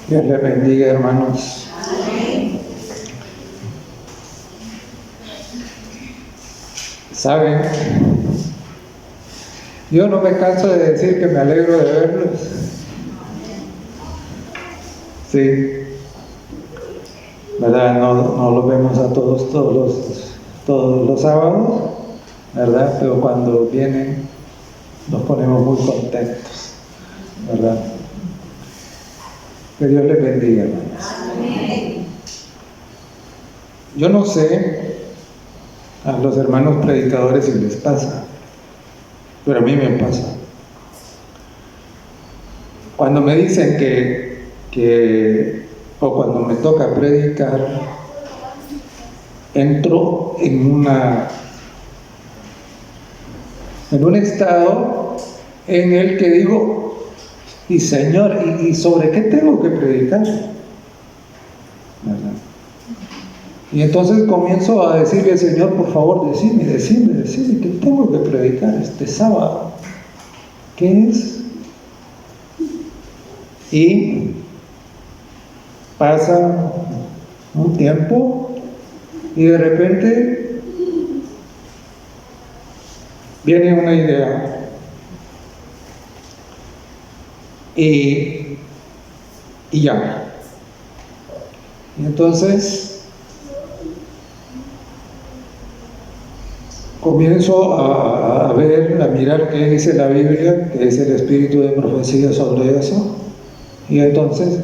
Dios les bendiga, hermanos. ¿Saben? Yo no me canso de decir que me alegro de verlos. Sí, ¿verdad? No los vemos a todos los sábados, ¿verdad? Pero cuando vienen nos ponemos muy contentos, ¿verdad? Que Dios les bendiga, hermanos. Yo no sé a los hermanos predicadores si les pasa, pero a mí me pasa. Cuando me dicen o cuando me toca predicar, entro en un estado en el que digo, y Señor, ¿y sobre qué tengo que predicar? ¿Verdad? Y entonces comienzo a decirle al Señor, por favor, decime, ¿qué tengo que predicar este sábado? ¿Qué es? Y pasa un tiempo y de repente viene una idea y ya. Y entonces comienzo a ver, a mirar qué dice la Biblia, qué es el espíritu de profecía sobre eso, y entonces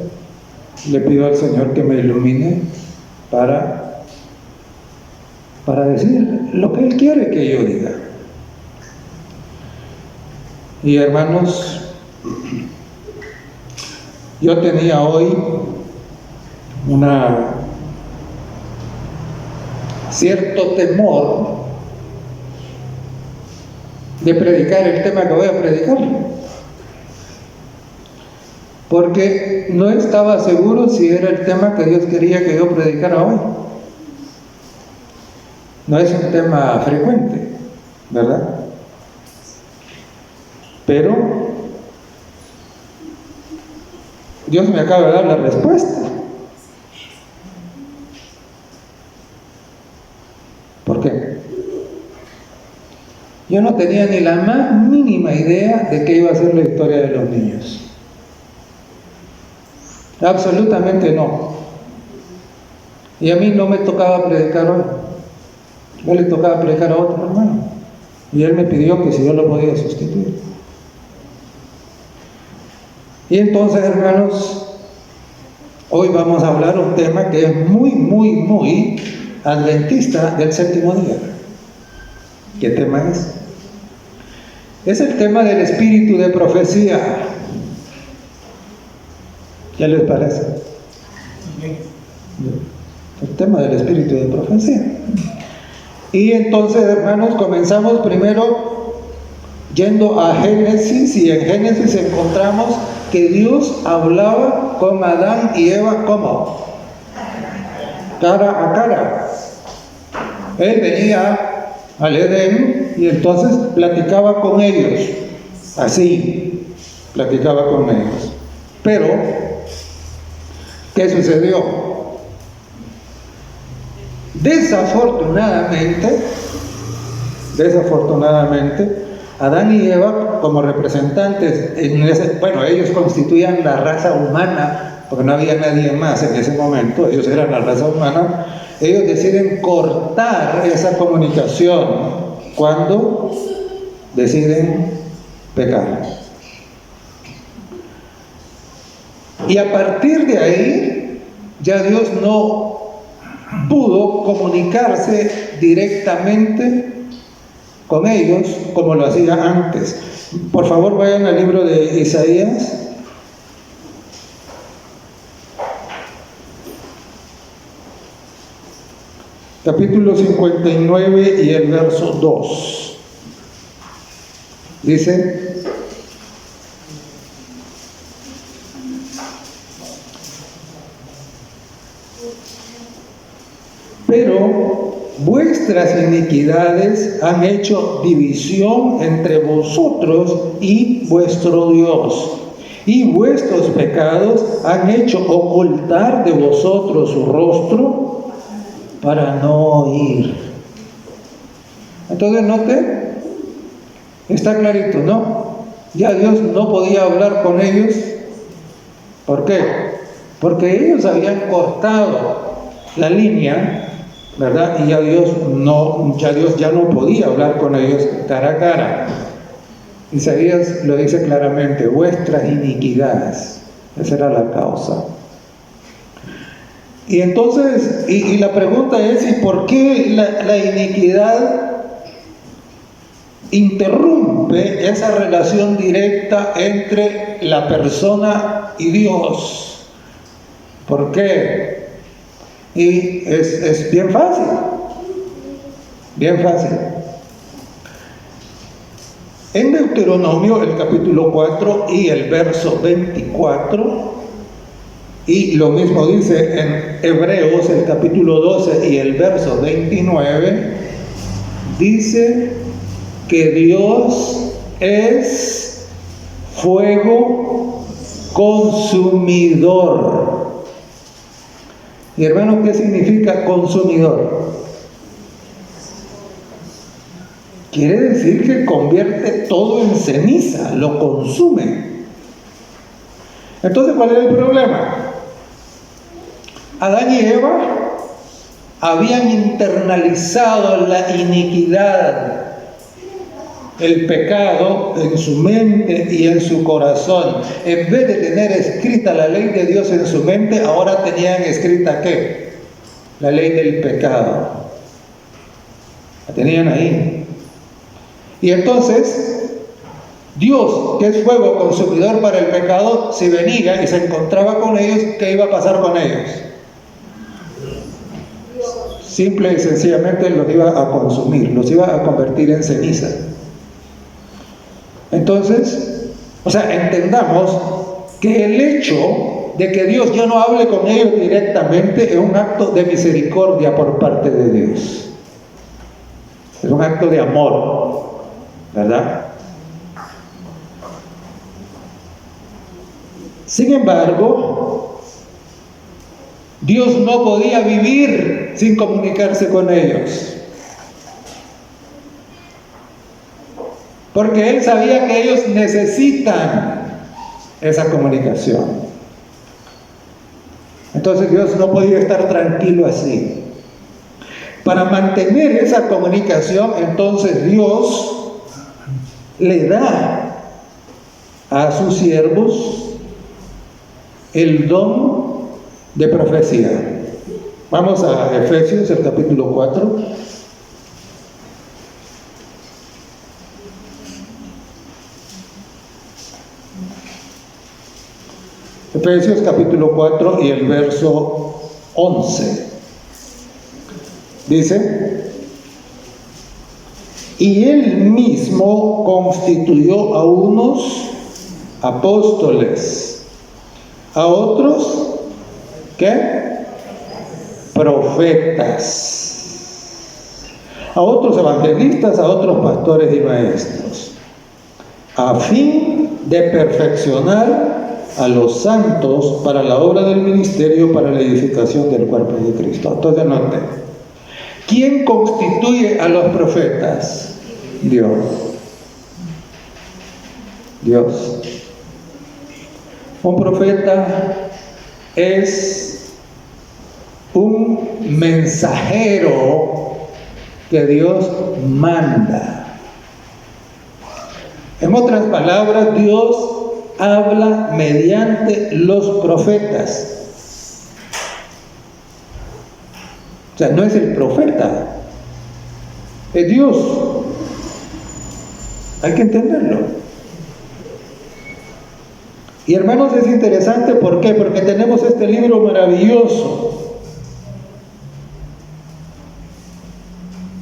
le pido al Señor que me ilumine para decir lo que Él quiere que yo diga. Y hermanos, yo tenía hoy cierto temor de predicar el tema que voy a predicar, porque no estaba seguro si era el tema que Dios quería que yo predicara hoy. No es un tema frecuente, ¿verdad? Pero Dios me acaba de dar la respuesta. ¿Por qué? Yo no tenía ni la más mínima idea de qué iba a ser la historia de los niños. Absolutamente no. Y a mí no me tocaba predicar hoy. Yo le tocaba predicar a otro hermano. Y él me pidió que si yo lo podía sustituir. Y entonces, hermanos, hoy vamos a hablar un tema que es muy adventista del séptimo día. ¿Qué tema es? Es el tema del espíritu de profecía. ¿Qué les parece? El tema del espíritu de profecía. Y entonces, hermanos, comenzamos primero yendo a Génesis, y en Génesis encontramos que Dios hablaba con Adán y Eva, ¿cómo? Cara a cara. Él venía al Edén y entonces platicaba con ellos, así, platicaba con ellos. Pero, ¿qué sucedió? Desafortunadamente, Adán y Eva, como representantes, ellos constituían la raza humana, porque no había nadie más en ese momento, ellos eran la raza humana. Ellos deciden cortar esa comunicación cuando deciden pecar. Y a partir de ahí, ya Dios no pudo comunicarse directamente con ellos como lo hacía antes. Por favor, vayan al libro de Isaías. Capítulo 59 y el verso 2. Dice: pero vuestras iniquidades han hecho división entre vosotros y vuestro Dios, y vuestros pecados han hecho ocultar de vosotros su rostro para no oír. Entonces, note, está clarito, ¿no? Ya Dios no podía hablar con ellos. ¿Por qué? Porque ellos habían cortado la línea, ¿verdad? Y ya Dios ya no podía hablar con ellos cara a cara. Isaías lo dice claramente: vuestras iniquidades. Esa era la causa. Y entonces, y la pregunta es: ¿y por qué la iniquidad interrumpe esa relación directa entre la persona y Dios? ¿Por qué? Y es bien fácil, bien fácil. En Deuteronomio, el capítulo 4 y el verso 24, y lo mismo dice en Hebreos, el capítulo 12 y el verso 29, dice que Dios es fuego consumidor. Y hermano, ¿qué significa consumidor? Quiere decir que convierte todo en ceniza, lo consume. Entonces, ¿cuál es el problema? Adán y Eva habían internalizado la iniquidad, el pecado en su mente y en su corazón. En vez de tener escrita la ley de Dios en su mente, ahora tenían escrita ¿qué? La ley del pecado. La tenían ahí. Y entonces, Dios, que es fuego consumidor para el pecado, si venía y se encontraba con ellos, ¿qué iba a pasar con ellos? Simple y sencillamente los iba a consumir, los iba a convertir en ceniza. Entonces, entendamos que el hecho de que Dios ya no hable con ellos directamente es un acto de misericordia por parte de Dios. Es un acto de amor, ¿verdad? Sin embargo, Dios no podía vivir sin comunicarse con ellos, porque Él sabía que ellos necesitan esa comunicación. Entonces Dios no podía estar tranquilo así. Para mantener esa comunicación, entonces Dios le da a sus siervos el don de profecía. Vamos a Efesios, el capítulo 4. Efesios capítulo 4 y el verso 11. Dice: y Él mismo constituyó a unos apóstoles, a otros, ¿qué? Profetas, a otros evangelistas, a otros pastores y maestros, a fin de perfeccionar a los santos para la obra del ministerio, para la edificación del cuerpo de Cristo. Entonces, note, ¿quién constituye a los profetas? Dios. Dios. Un profeta es un mensajero que Dios manda. En otras palabras, Dios habla mediante los profetas. O sea, no es el profeta, es Dios. Hay que entenderlo. Y hermanos, es interesante, ¿por qué? Porque tenemos este libro maravilloso.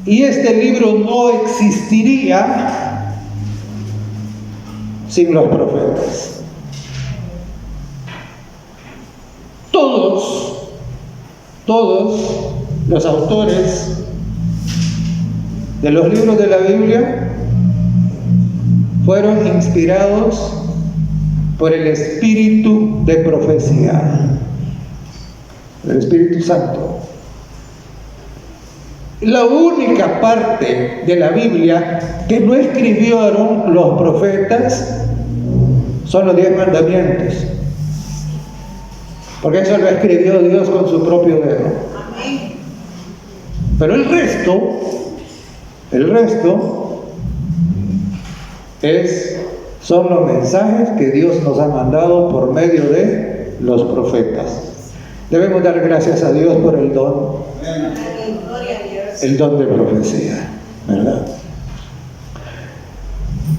Y este libro no existiría sin los profetas. Todos los autores de los libros de la Biblia fueron inspirados por el espíritu de profecía, el Espíritu Santo. La única parte de la Biblia que no escribieron los profetas son los 10 mandamientos, porque eso lo escribió Dios con su propio dedo. Pero el resto son los mensajes que Dios nos ha mandado por medio de los profetas. Debemos dar gracias a Dios por el don de profecía, ¿verdad?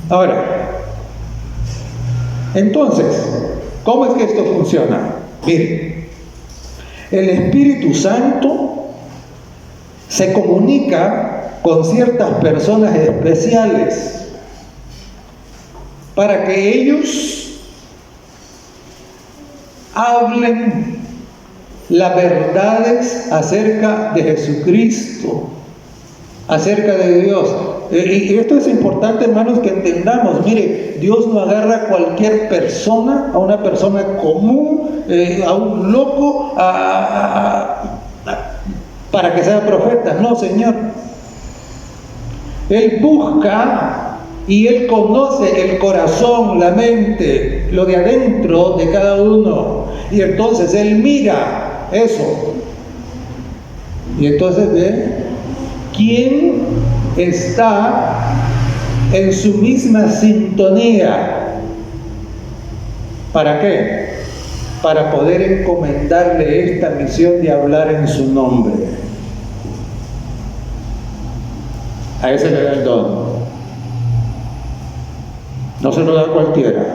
Ahora, entonces, ¿cómo es que esto funciona? Miren, el Espíritu Santo se comunica con ciertas personas especiales para que ellos hablen las verdades acerca de Jesucristo, acerca de Dios. Y esto es importante, hermanos, que entendamos. Mire, Dios no agarra a cualquier persona, a una persona común, a un loco, para que sea profeta. No, Señor. Él busca y Él conoce el corazón, la mente, lo de adentro de cada uno. Y entonces Él mira eso. Y entonces ve quién está en su misma sintonía. ¿Para qué? Para poder encomendarle esta misión de hablar en su nombre. A ese le da el don. No se lo da a cualquiera,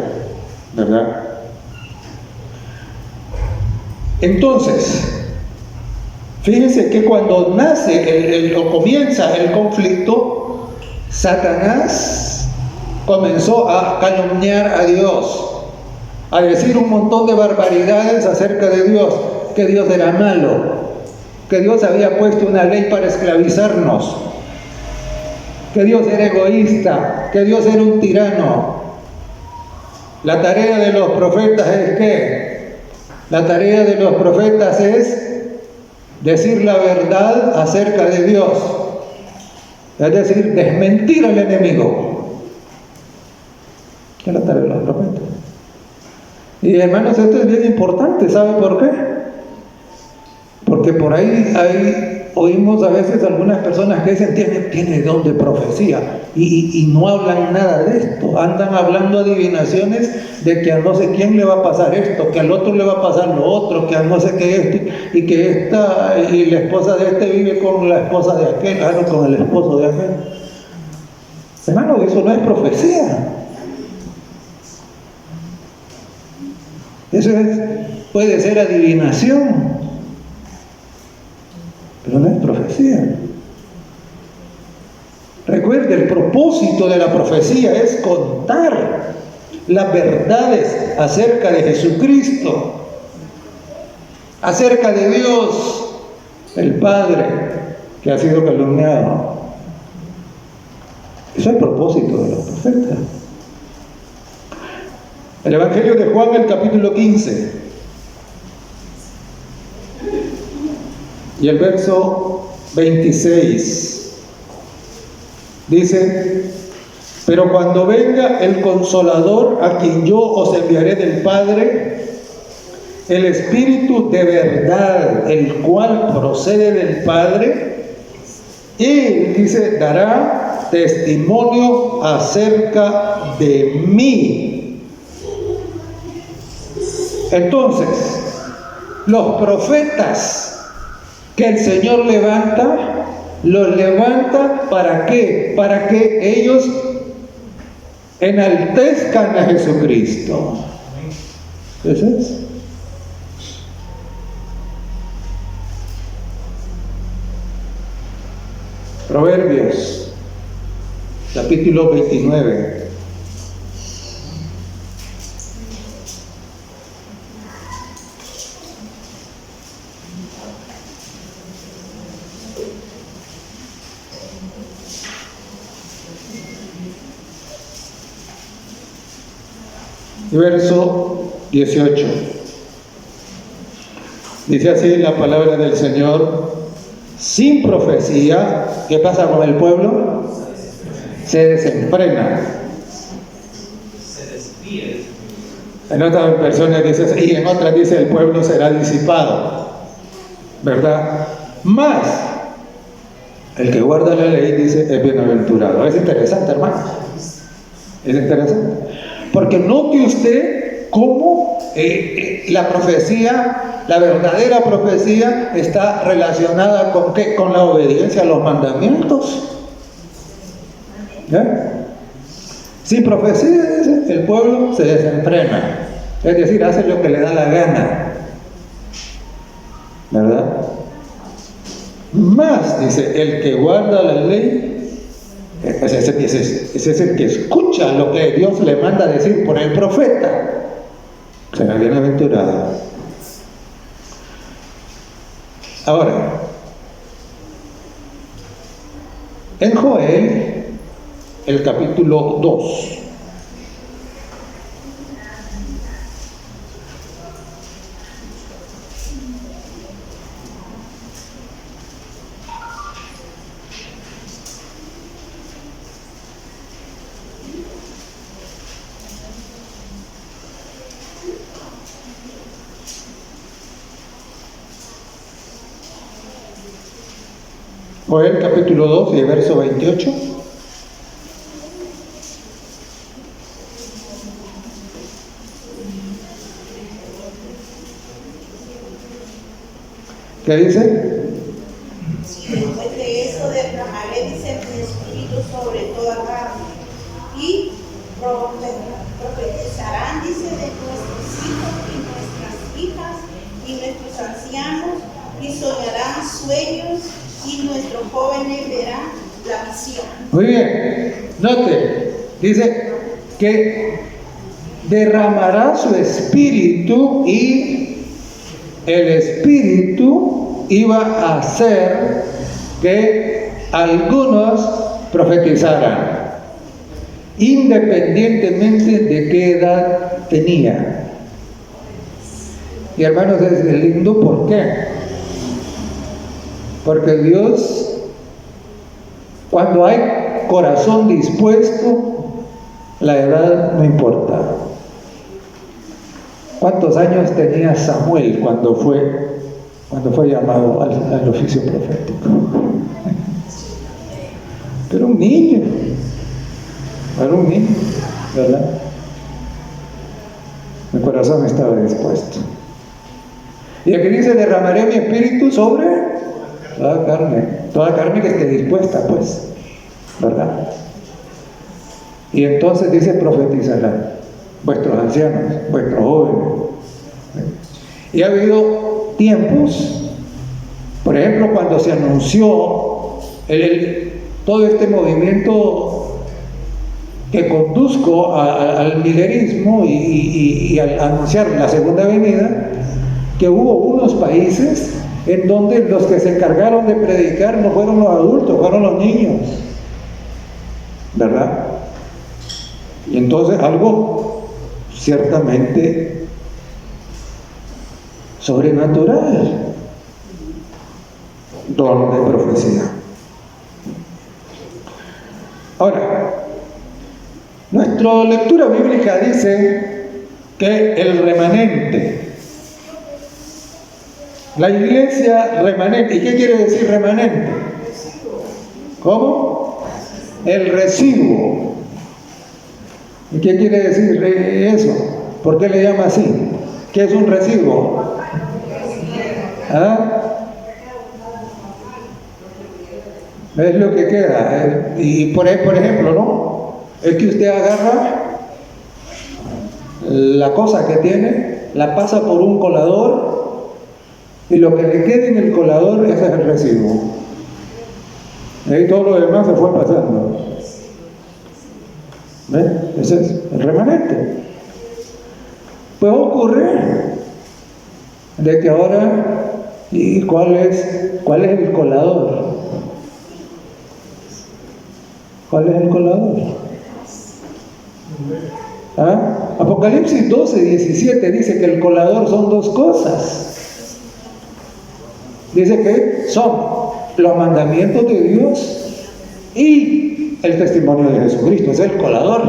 ¿verdad? Entonces, fíjense que cuando nace o comienza el conflicto, Satanás comenzó a calumniar a Dios, a decir un montón de barbaridades acerca de Dios, que Dios era malo, que Dios había puesto una ley para esclavizarnos, que Dios era egoísta, que Dios era un tirano. La tarea de los profetas es ¿qué? La tarea de los profetas es decir la verdad acerca de Dios, es decir, desmentir al enemigo. ¿Qué es la tarea de los profetas? Y hermanos, esto es bien importante. ¿Saben por qué? Porque por ahí oímos a veces algunas personas que dicen tiene don de profecía y no hablan nada de esto. Andan hablando adivinaciones de que a no sé quién le va a pasar esto, que al otro le va a pasar lo otro, que a no sé qué esto, y que y la esposa de este vive con la esposa de aquel, con el esposo de aquel. Hermano, eso no es profecía. Eso puede ser adivinación, pero no es profecía. Recuerde, el propósito de la profecía es contar las verdades acerca de Jesucristo, acerca de Dios, el Padre, que ha sido calumniado. Eso es el propósito de los profetas. El Evangelio de Juan, el capítulo 15 y el verso 26 dice: pero cuando venga el Consolador, a quien yo os enviaré del Padre, el Espíritu de verdad, el cual procede del Padre, Él, dice, dará testimonio acerca de mí. Entonces, los profetas que el Señor levanta, los levanta ¿para qué? Para que ellos enaltezcan a Jesucristo. ¿Eso es? Proverbios, capítulo 29. verso 18. Dice así la palabra del Señor: sin profecía, ¿qué pasa con el pueblo? Se desenfrena. En otras versiones dice, y en otras dice, el pueblo será disipado, ¿verdad? Más, el que guarda la ley, dice, es bienaventurado. Es interesante, hermano. Es interesante. Porque note usted cómo la profecía, la verdadera profecía, está relacionada con ¿qué? Con la obediencia a los mandamientos. ¿Eh? Sin profecía, dice, el pueblo se desenfrena. Es decir, hace lo que le da la gana. ¿Verdad? Más, dice, el que guarda la ley, ese es el que escucha lo que Dios le manda decir por el profeta, será bienaventurado. Ahora, en Joel, el capítulo 2, Joel capítulo 2 y verso 28. ¿Qué dice? Si después de eso derramaré, dice, mi espíritu sobre toda carne, y profetizarán, dice, de nuestros hijos y nuestras hijas y nuestros ancianos, y soñarán sueños, y nuestros jóvenes verán la visión. Muy bien, note, dice que derramará su espíritu, y el espíritu iba a hacer que algunos profetizaran, independientemente de qué edad tenía. Y hermanos, es lindo, ¿por qué? Porque Dios, cuando hay corazón dispuesto, la edad no importa. ¿Cuántos años tenía Samuel cuando fue llamado al oficio profético? Era un niño, ¿verdad? Mi corazón estaba dispuesto. Y aquí dice, derramaré mi espíritu sobre toda carne que esté dispuesta, pues, ¿verdad? Y entonces dice, profetizarán vuestros ancianos, vuestros jóvenes. Y ha habido tiempos, por ejemplo, cuando se anunció todo este movimiento que conduzco al milerismo y al anunciar la segunda venida, que hubo unos países en donde los que se encargaron de predicar no fueron los adultos, fueron los niños, ¿verdad? Y entonces algo ciertamente sobrenatural, don de profecía. Ahora, nuestra lectura bíblica dice que el remanente, la iglesia remanente, ¿y qué quiere decir remanente? ¿Cómo? El residuo. ¿Y qué quiere decir eso? ¿Por qué le llama así? ¿Qué es un residuo? ¿Ah? Es lo que queda. Y por ejemplo, ¿no? Es que usted agarra la cosa que tiene, la pasa por un colador, y lo que le quede en el colador, ese es el residuo. Y ahí todo lo demás se fue pasando. ¿Ves? Ese es el remanente. Pues ocurre de que ahora, ¿y cuál es el colador? ¿Cuál es el colador? ¿Ah? Apocalipsis 12:17 dice que el colador son dos cosas. Dice que son los mandamientos de Dios y el testimonio de Jesucristo. Es el colador.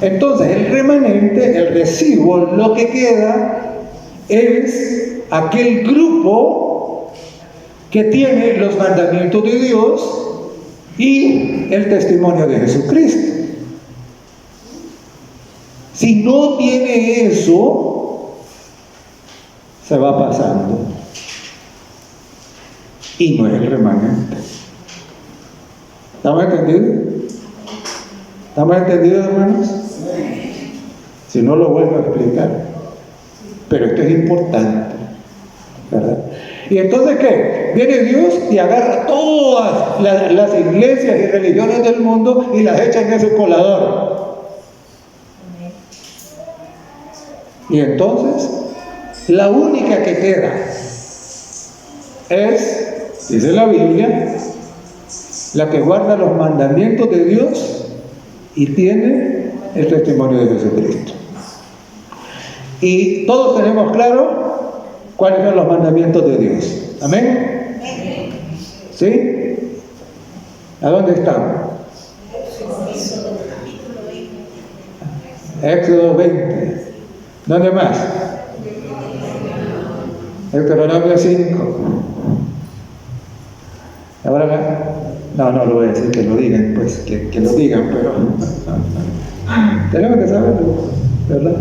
Entonces el remanente, el residuo, lo que queda es aquel grupo que tiene los mandamientos de Dios y el testimonio de Jesucristo. Si no tiene eso, se va pasando y no es el remanente. ¿Estamos entendidos? ¿Estamos entendidos, hermanos? Si no, lo vuelvo a explicar. Pero esto es importante, ¿verdad? Y entonces, ¿qué? Viene Dios y agarra todas las iglesias y religiones del mundo y las echa en ese colador. Y entonces, la única que queda es, dice la Biblia, la que guarda los mandamientos de Dios y tiene el testimonio de Jesucristo. Y todos tenemos claro cuáles son los mandamientos de Dios. ¿Amén? ¿Sí? ¿A dónde estamos? Éxodo 20. ¿Dónde más? Deuteronomio 5. Ahora, no lo voy a decir, que lo digan, pues, que lo digan, pero tenemos que saberlo, ¿verdad?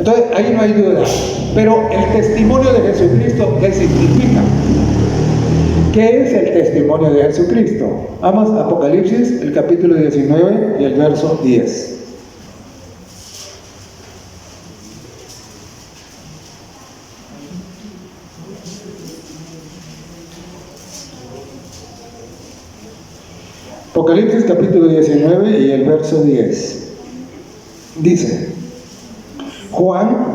Entonces, ahí no hay duda. Pero el testimonio de Jesucristo, ¿qué significa? ¿Qué es el testimonio de Jesucristo? Vamos a Apocalipsis, el capítulo 19 y el verso 10. Apocalipsis capítulo 19 y el verso 10. Dice, Juan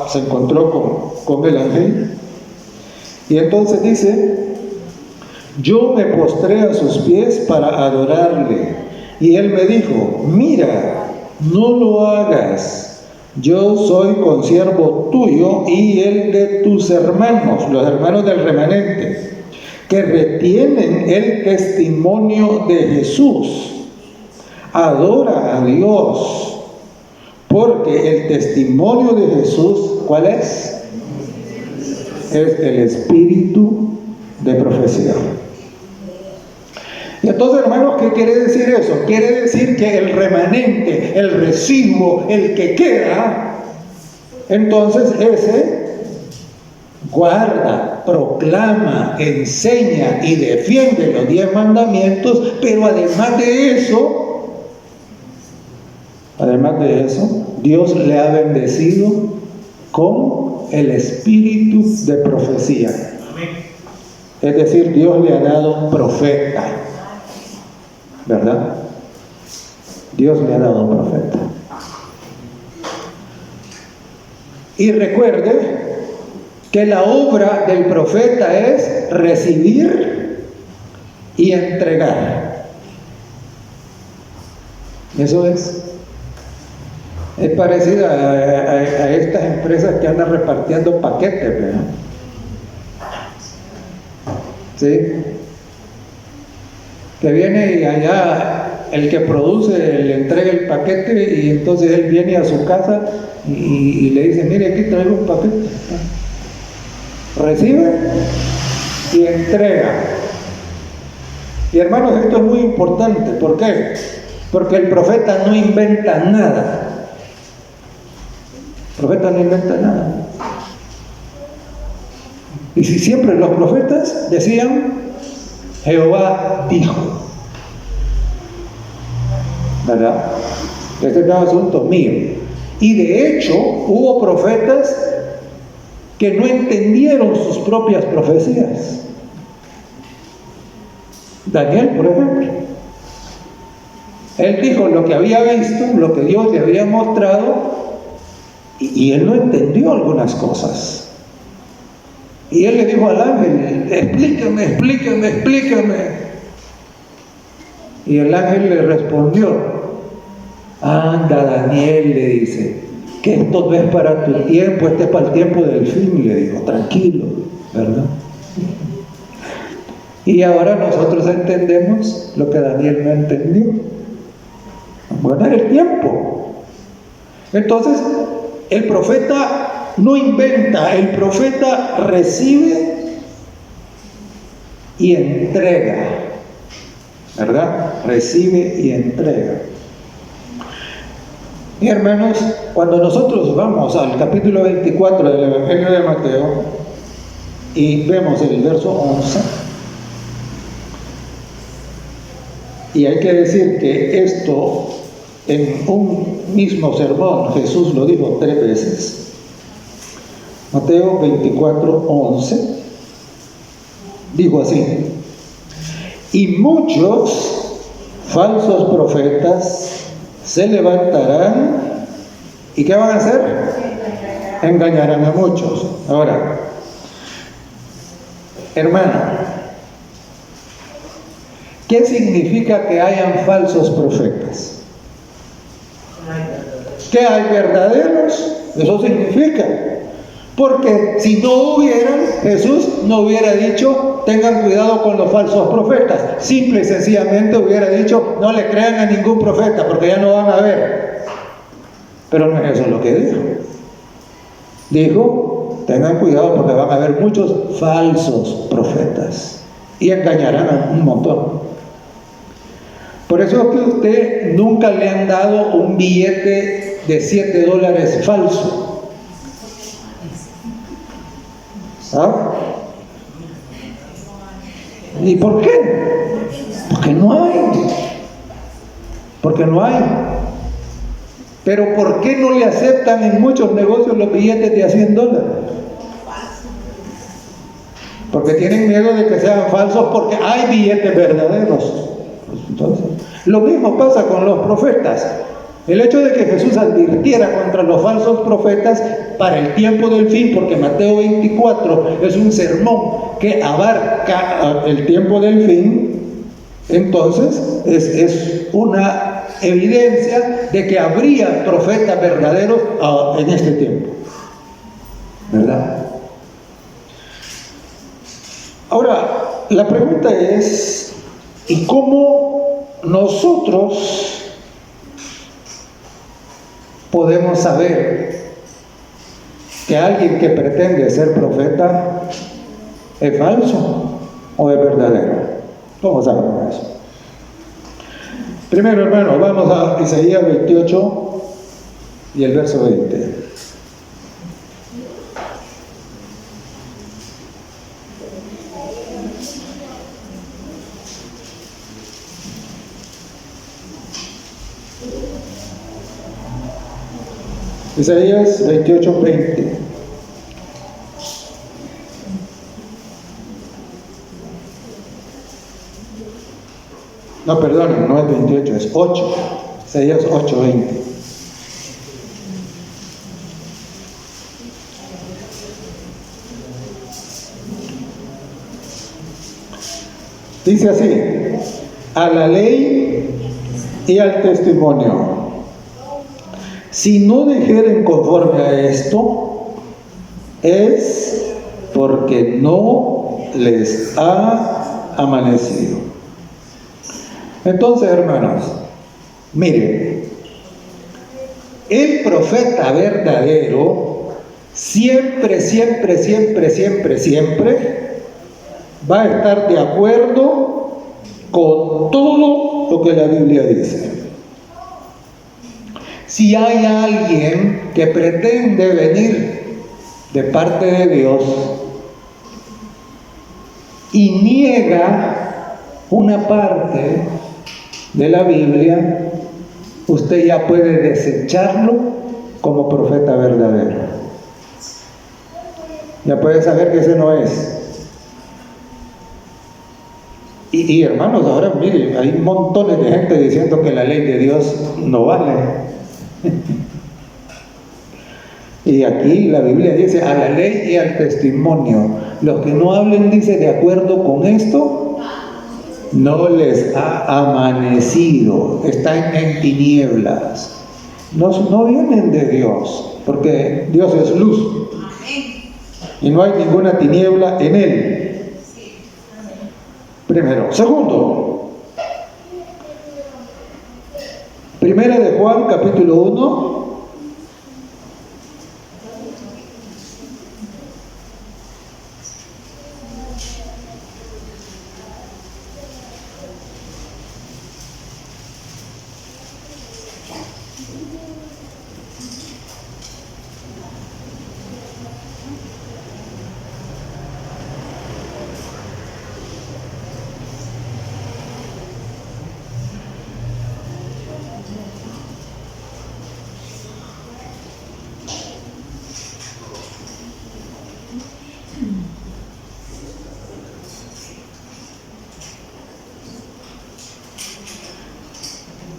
se encontró con el ángel y entonces dice, yo me postré a sus pies para adorarle y él me dijo, mira, no lo hagas, yo soy consiervo tuyo y el de tus hermanos, los hermanos del remanente, que retienen el testimonio de Jesús. Adora a Dios, porque el testimonio de Jesús, ¿cuál es? Es el espíritu de profecía. Y entonces, hermanos, ¿qué quiere decir eso? Quiere decir que el remanente, el residuo, el que queda, entonces ese guarda, proclama, enseña y defiende los 10 mandamientos, pero además de eso, Dios le ha bendecido con el espíritu de profecía. Es decir, Dios le ha dado profeta, ¿verdad? Dios le ha dado profeta. Y recuerde que la obra del profeta es recibir y entregar. Eso es parecida a estas empresas que andan repartiendo paquetes, ¿verdad? ¿Sí? Que viene y allá el que produce le entrega el paquete y entonces él viene a su casa y le dice, mire, aquí traigo un paquete. Recibe y entrega. Y hermanos, esto es muy importante. ¿Por qué? Porque el profeta no inventa nada. El profeta no inventa nada. Y si siempre los profetas decían, Jehová dijo, ¿verdad? Este es un asunto mío. Y de hecho hubo profetas que no entendieron sus propias profecías. Daniel, por ejemplo, él dijo lo que había visto, lo que Dios le había mostrado, y él no entendió algunas cosas. Y él le dijo al ángel, explícame. Y el ángel le respondió: anda, Daniel, le dice, que esto no es para tu tiempo, este es para el tiempo del fin, le dijo, tranquilo, ¿verdad? Y ahora nosotros entendemos lo que Daniel no entendió. Bueno, era el tiempo. Entonces, el profeta no inventa, el profeta recibe y entrega, ¿verdad? Recibe y entrega. Y hermanos, cuando nosotros vamos al capítulo 24 del Evangelio de Mateo y vemos el verso 11, y hay que decir que esto en un mismo sermón Jesús lo dijo 3 veces. Mateo 24, 11 dijo así: y muchos falsos profetas se levantarán, ¿y qué van a hacer? Engañarán a muchos. Ahora, hermano, ¿qué significa que hayan falsos profetas? Que hay verdaderos, eso significa. Porque si no hubieran, Jesús no hubiera dicho tengan cuidado con los falsos profetas. Simple y sencillamente hubiera dicho no le crean a ningún profeta porque ya no van a ver. Pero no es eso lo que dijo. Dijo tengan cuidado porque van a haber muchos falsos profetas y engañarán a un montón. Por eso es que a usted nunca le han dado un billete de $7 falso. ¿Ah? ¿Y por qué? Porque no hay. Porque no hay. Pero ¿por qué no le aceptan en muchos negocios los billetes de $100? Porque tienen miedo de que sean falsos, porque hay billetes verdaderos. Entonces, lo mismo pasa con los profetas. El hecho de que Jesús advirtiera contra los falsos profetas para el tiempo del fin, porque Mateo 24 es un sermón que abarca el tiempo del fin, entonces es una evidencia de que habría profetas verdaderos en este tiempo, ¿verdad? Ahora, la pregunta es, ¿y cómo nosotros podemos saber que alguien que pretende ser profeta es falso o es verdadero? Vamos a ver eso. Primero, hermano, vamos a Isaías 28 y el verso 20. Isaías 28, 20. No, perdón, no es 28, es 8. Isaías 8, 20. Dice así: a la ley y al testimonio. Si no dijeren conforme a esto, es porque no les ha amanecido. Entonces, hermanos, miren, el profeta verdadero siempre va a estar de acuerdo con todo lo que la Biblia dice. Si hay alguien que pretende venir de parte de Dios y niega una parte de la Biblia, usted ya puede desecharlo como profeta verdadero. Ya puede saber que ese no es. Y hermanos, ahora miren, hay montones de gente diciendo que la ley de Dios no vale. Y aquí la Biblia dice a la ley y al testimonio. Los que no hablen, dice, de acuerdo con esto, no les ha amanecido, están en tinieblas. No vienen de Dios, porque Dios es luz. Y no hay ninguna tiniebla en Él. Primero. Segundo, Primera de Juan, capítulo 1.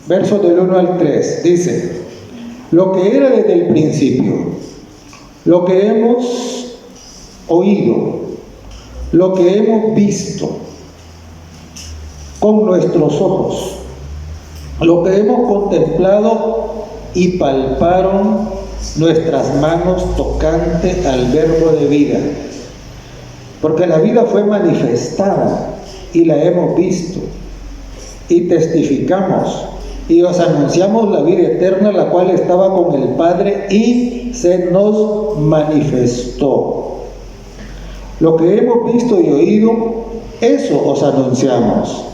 Verso del 1 al 3, dice: lo que era desde el principio, lo que hemos oído, lo que hemos visto con nuestros ojos, lo que hemos contemplado y palparon nuestras manos tocante al verbo de vida. Porque la vida fue manifestada y la hemos visto y testificamos y os anunciamos la vida eterna, la cual estaba con el Padre y se nos manifestó. Lo que hemos visto y oído, eso os anunciamos,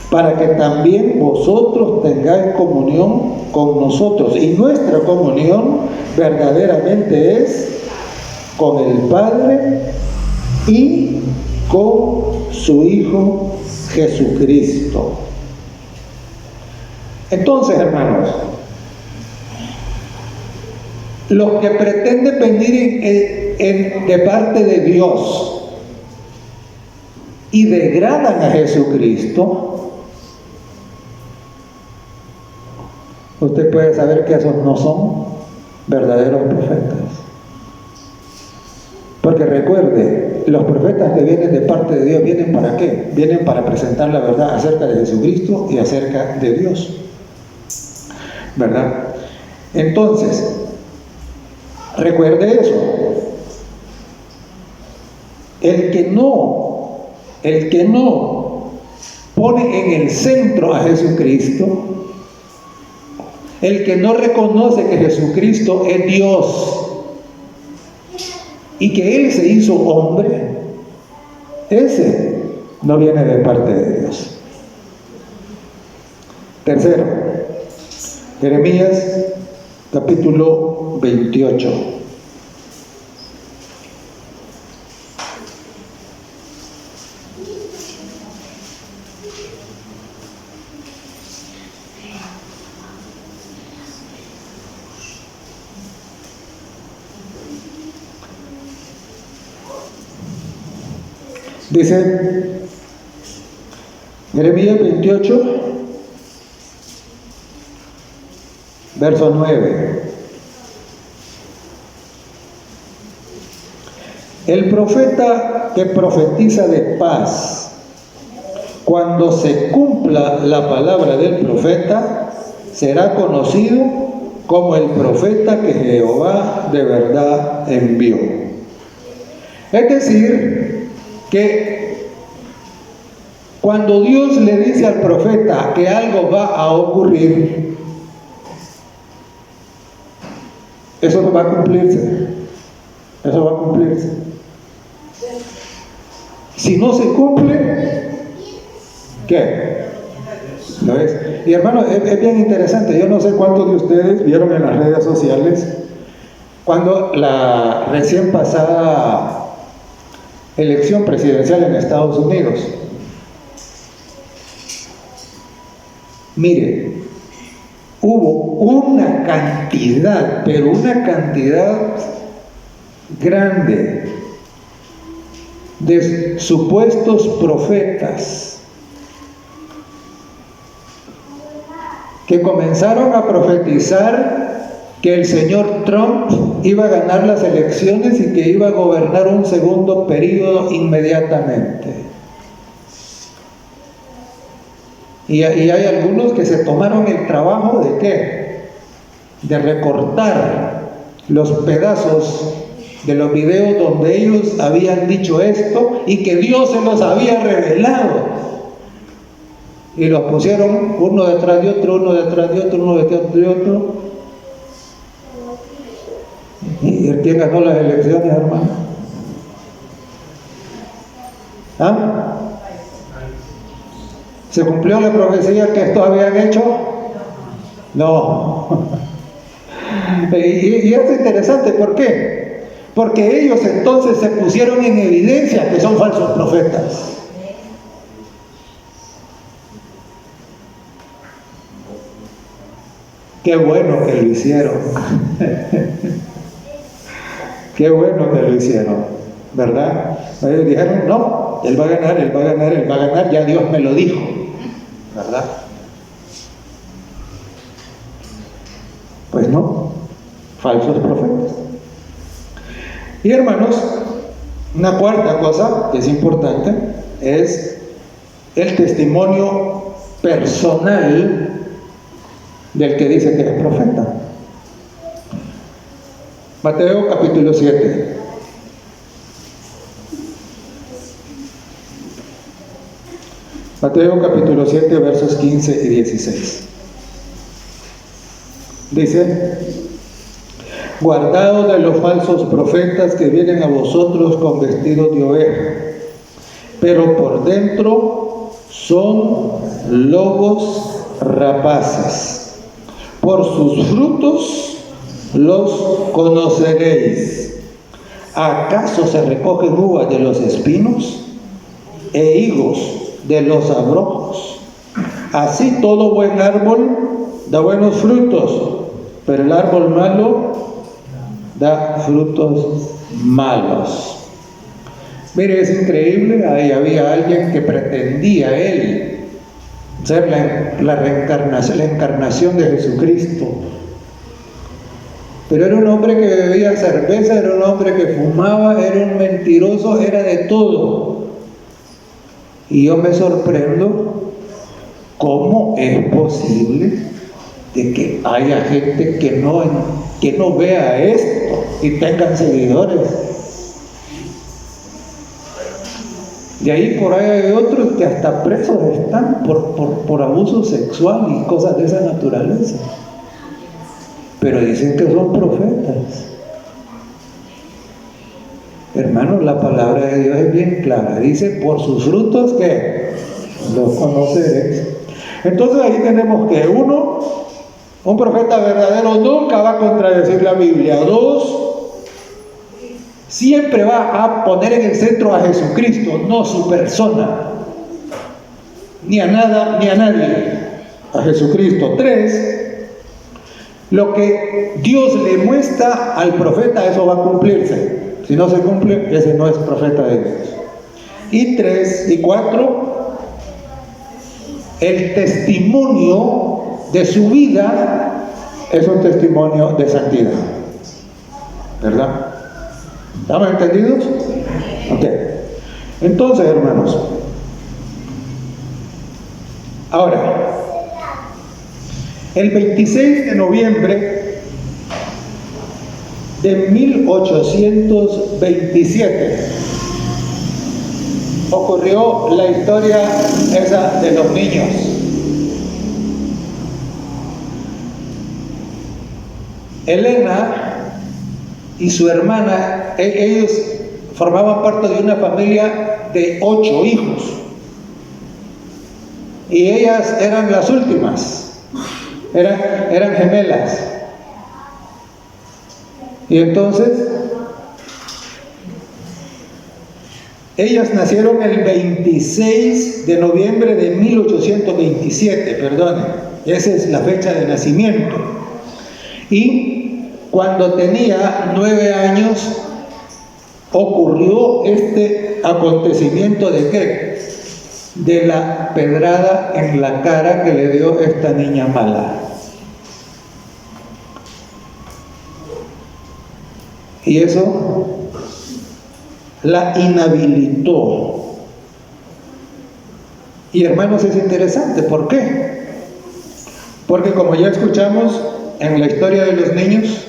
para que también vosotros tengáis comunión con nosotros. Y nuestra comunión verdaderamente es con el Padre y con su Hijo Jesucristo. Entonces, hermanos, los que pretenden venir de parte de Dios y degradan a Jesucristo, usted puede saber que esos no son verdaderos profetas. Porque recuerde, los profetas que vienen de parte de Dios, ¿vienen para qué? Vienen para presentar la verdad acerca de Jesucristo y acerca de Dios, ¿verdad? Entonces, recuerde eso. El que no pone en el centro a Jesucristo, el que no reconoce que Jesucristo es Dios y que Él se hizo hombre, ese no viene de parte de Dios. Tercero, Jeremías capítulo 28. Dice Jeremías 28, verso 9. El profeta que profetiza de paz, cuando se cumpla la palabra del profeta, será conocido como el profeta que Jehová de verdad envió. Es decir, que cuando Dios le dice al profeta que algo va a ocurrir, eso va a cumplirse. Eso va a cumplirse. Si no se cumple, ¿qué? ¿Lo es? Y hermano, es bien interesante. Yo no sé cuántos de ustedes vieron en las redes sociales cuando la recién pasada elección presidencial en Estados Unidos. Mire, hubo una cantidad, pero una cantidad grande de supuestos profetas que comenzaron a profetizar que el señor Trump iba a ganar las elecciones y que iba a gobernar un segundo periodo inmediatamente. Y hay algunos que se tomaron el trabajo de ¿qué? De recortar los pedazos de los videos donde ellos habían dicho esto y que Dios se los había revelado. Y los pusieron uno detrás de otro, uno detrás de otro, uno detrás de otro. ¿Y quién ganó las elecciones, hermano? ¿Ah? ¿Se cumplió la profecía que estos habían hecho? No. Y es interesante, ¿por qué? Porque ellos entonces se pusieron en evidencia que son falsos profetas. Qué bueno que lo hicieron. Qué bueno que lo hicieron, ¿verdad? Ellos dijeron, no, él va a ganar, él va a ganar, él va a ganar, ya Dios me lo dijo, ¿verdad? Pues no, falsos profetas. Y hermanos, una cuarta cosa que es importante es el testimonio personal del que dice que es profeta. Mateo capítulo 7. Mateo capítulo 7, versos 15 y 16. Dice: guardaos de los falsos profetas que vienen a vosotros con vestidos de oveja, pero por dentro son lobos rapaces. Por sus frutos los conoceréis. ¿Acaso se recogen uvas de los espinos e higos de los abrojos? Así todo buen árbol da buenos frutos, pero el árbol malo da frutos malos. Mire, es increíble. Ahí había alguien que pretendía él ser la encarnación de Jesucristo, pero era un hombre que bebía cerveza, era un hombre que fumaba, era un mentiroso, era de todo. Y yo me sorprendo cómo es posible de que haya gente que no vea esto y tengan seguidores. De ahí por ahí hay otros que hasta presos están por abuso sexual y cosas de esa naturaleza. Pero dicen que son profetas. Hermanos, la palabra de Dios es bien clara. Dice, por sus frutos, ¿qué? Los conoceréis. Entonces ahí tenemos que uno, un profeta verdadero nunca va a contradecir la Biblia. Dos, siempre va a poner en el centro a Jesucristo, no su persona, ni a nada, ni a nadie, a Jesucristo. Tres, lo que Dios le muestra al profeta, eso va a cumplirse. Si no se cumple, ese no es profeta de Dios. Y tres, y cuatro, el testimonio de su vida es un testimonio de santidad, ¿verdad? ¿Estamos entendidos? Ok. Entonces, hermanos, ahora, el 26 de noviembre de 1827 ocurrió la historia esa de los niños. Elena y su hermana, ellos formaban parte de una familia de 8 hijos y ellas eran las últimas, eran gemelas. Y entonces ellas nacieron el 26 de noviembre de 1827, perdonen, esa es la fecha de nacimiento. Y cuando tenía 9 años ocurrió este acontecimiento de ¿qué? De la pedrada en la cara que le dio esta niña mala. Y eso la inhabilitó Y hermanos, es interesante. ¿Por qué? Porque como ya escuchamos en la historia de los niños,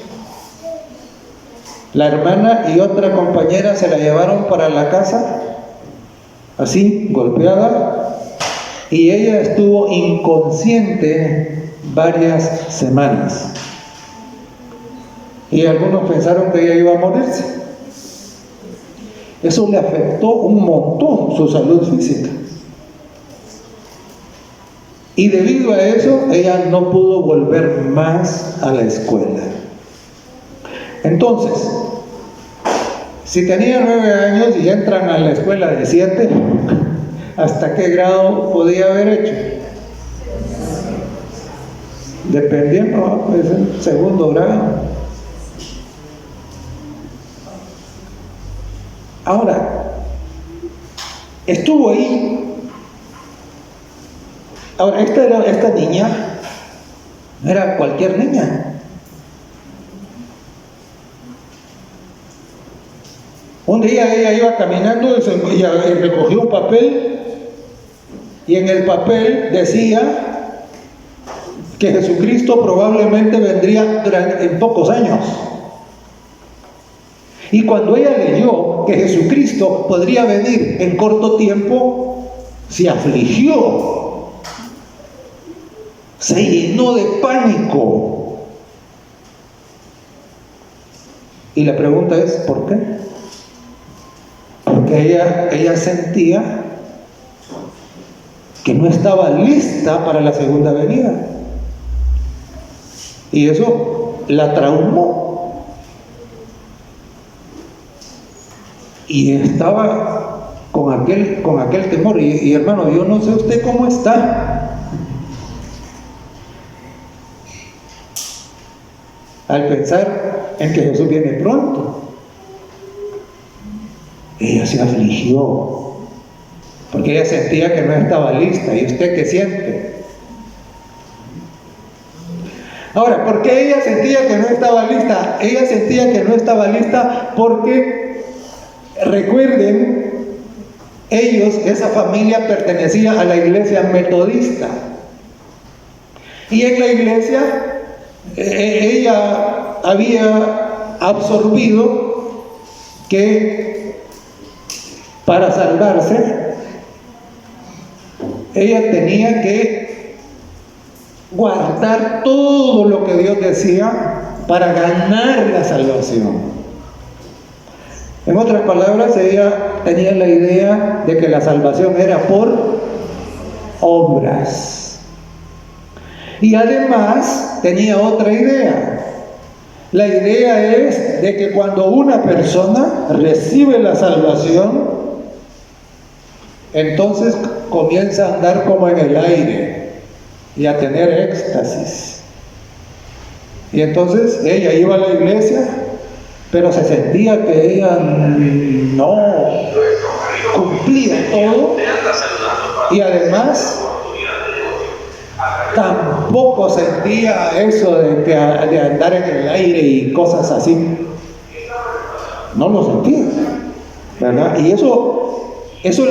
la hermana y otra compañera se la llevaron para la casa, así, golpeada, y ella estuvo inconsciente varias semanas. Y algunos pensaron que ella iba a morirse. Eso le afectó un montón su salud física. Y debido a eso, ella no pudo volver más a la escuela. Entonces, si tenía 9 años y entran a la escuela de 7, ¿hasta qué grado podía haber hecho? Dependiendo, pues el segundo grado. Ahora, estuvo ahí. Ahora, esta niña no era cualquier niña. Un día ella iba caminando y recogió un papel, y en el papel decía que Jesucristo probablemente vendría en pocos años. Y cuando ella leyó que Jesucristo podría venir en corto tiempo, se afligió. Se llenó de pánico. Y la pregunta es, ¿por qué? Porque ella sentía que no estaba lista para la segunda venida. Y eso la traumó. Y estaba con aquel temor. Y hermano, yo no sé usted cómo está. Al pensar en que Jesús viene pronto, ella se afligió, porque ella sentía que no estaba lista. ¿Y usted qué siente? Ahora, ¿por qué ella sentía que no estaba lista? Ella sentía que no estaba lista porque, recuerden, esa familia pertenecía a la iglesia metodista. Y en la iglesia, ella había absorbido que para salvarse, ella tenía que guardar todo lo que Dios decía para ganar la salvación. En otras palabras, ella tenía la idea de que la salvación era por obras. Y además tenía otra idea. La idea es de que cuando una persona recibe la salvación, entonces comienza a andar como en el aire y a tener éxtasis. Y entonces ella iba a la iglesia, pero se sentía que ella no cumplía todo, y además tampoco sentía eso de andar en el aire y cosas así. No lo sentía, ¿verdad? Y eso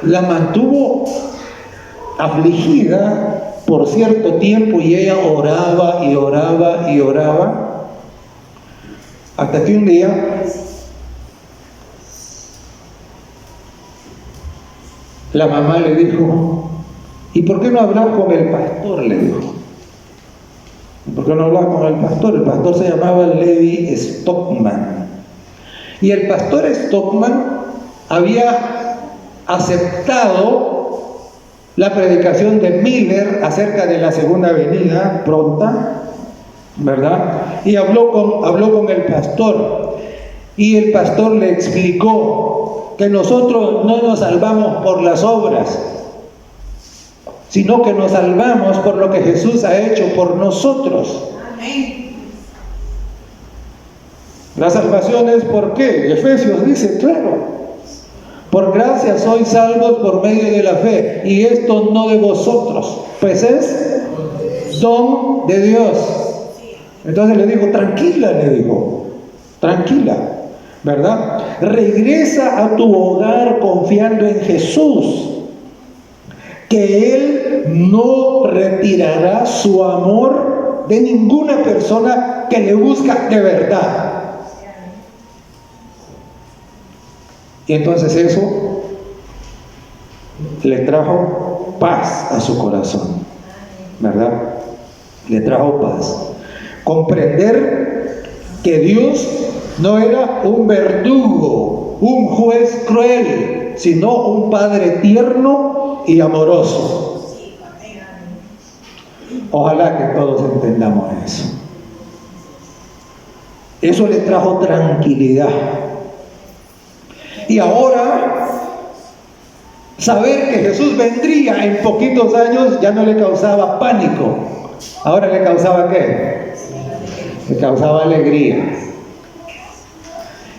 la mantuvo afligida por cierto tiempo, y ella oraba y oraba y oraba, hasta que un día la mamá le dijo: ¿y por qué no hablas con el pastor? Le dijo. ¿Por qué no hablas con el pastor? El pastor se llamaba Levi Stockman. Y el pastor Stockman había aceptado la predicación de Miller acerca de la segunda venida pronta, ¿verdad? Y habló con el pastor. Y el pastor le explicó que nosotros no nos salvamos por las obras, sino que nos salvamos por lo que Jesús ha hecho por nosotros. Amén. La salvación es ¿por qué? Efesios dice claro: por gracia sois salvos por medio de la fe, y esto no de vosotros, pues es don de Dios. Entonces le dijo: tranquila, tranquila, ¿verdad? Regresa a tu hogar confiando en Jesús, que Él no retirará su amor de ninguna persona que le busca de verdad. Y entonces eso le trajo paz a su corazón, ¿verdad? Le trajo paz. Comprender que Dios no era un verdugo, un juez cruel, sino un Padre tierno y amoroso. Ojalá que todos entendamos eso. Eso le trajo tranquilidad. Y ahora, saber que Jesús vendría en poquitos años ya no le causaba pánico. Ahora le causaba ¿qué? Le causaba alegría.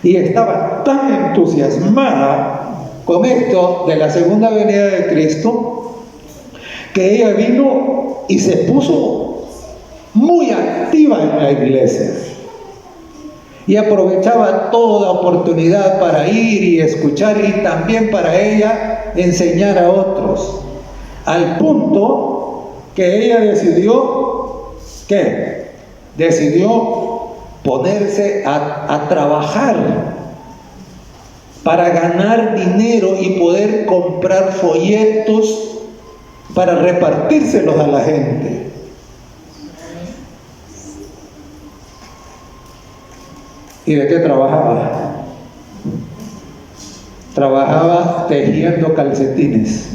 Y estaba tan entusiasmada con esto de la segunda venida de Cristo, que ella vino y se puso muy activa en la iglesia. Y aprovechaba toda oportunidad para ir y escuchar, y también para ella enseñar a otros. Al punto que ella decidió, ¿qué? Decidió ponerse a trabajar para ganar dinero y poder comprar folletos para repartírselos a la gente. ¿Y de qué trabajaba? Trabajaba tejiendo calcetines.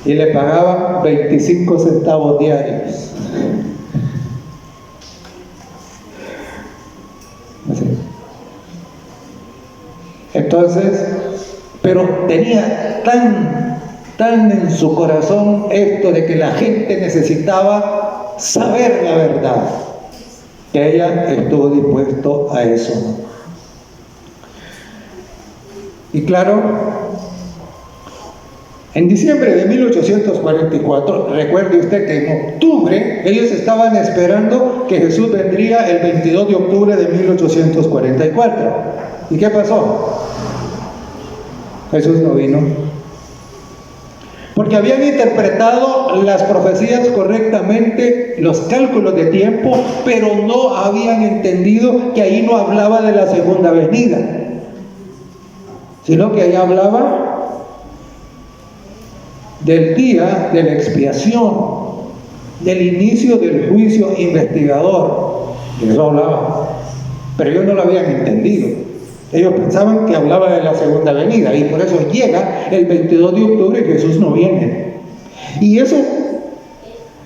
Y le pagaban 25 centavos diarios. Así. Entonces, pero tenía tan en su corazón esto de que la gente necesitaba saber la verdad, que ella estuvo dispuesto a eso. Y claro, en diciembre de 1844, recuerde usted que en octubre ellos estaban esperando que Jesús vendría el 22 de octubre de 1844. ¿Y qué pasó? Jesús no vino. Porque habían interpretado las profecías correctamente, los cálculos de tiempo, pero no habían entendido que ahí no hablaba de la segunda venida, sino que ahí hablaba del día de la expiación, del inicio del juicio investigador. De eso hablaba, pero ellos no lo habían entendido. Ellos pensaban que hablaba de la segunda venida, y por eso llega el 22 de octubre y Jesús no viene. Y eso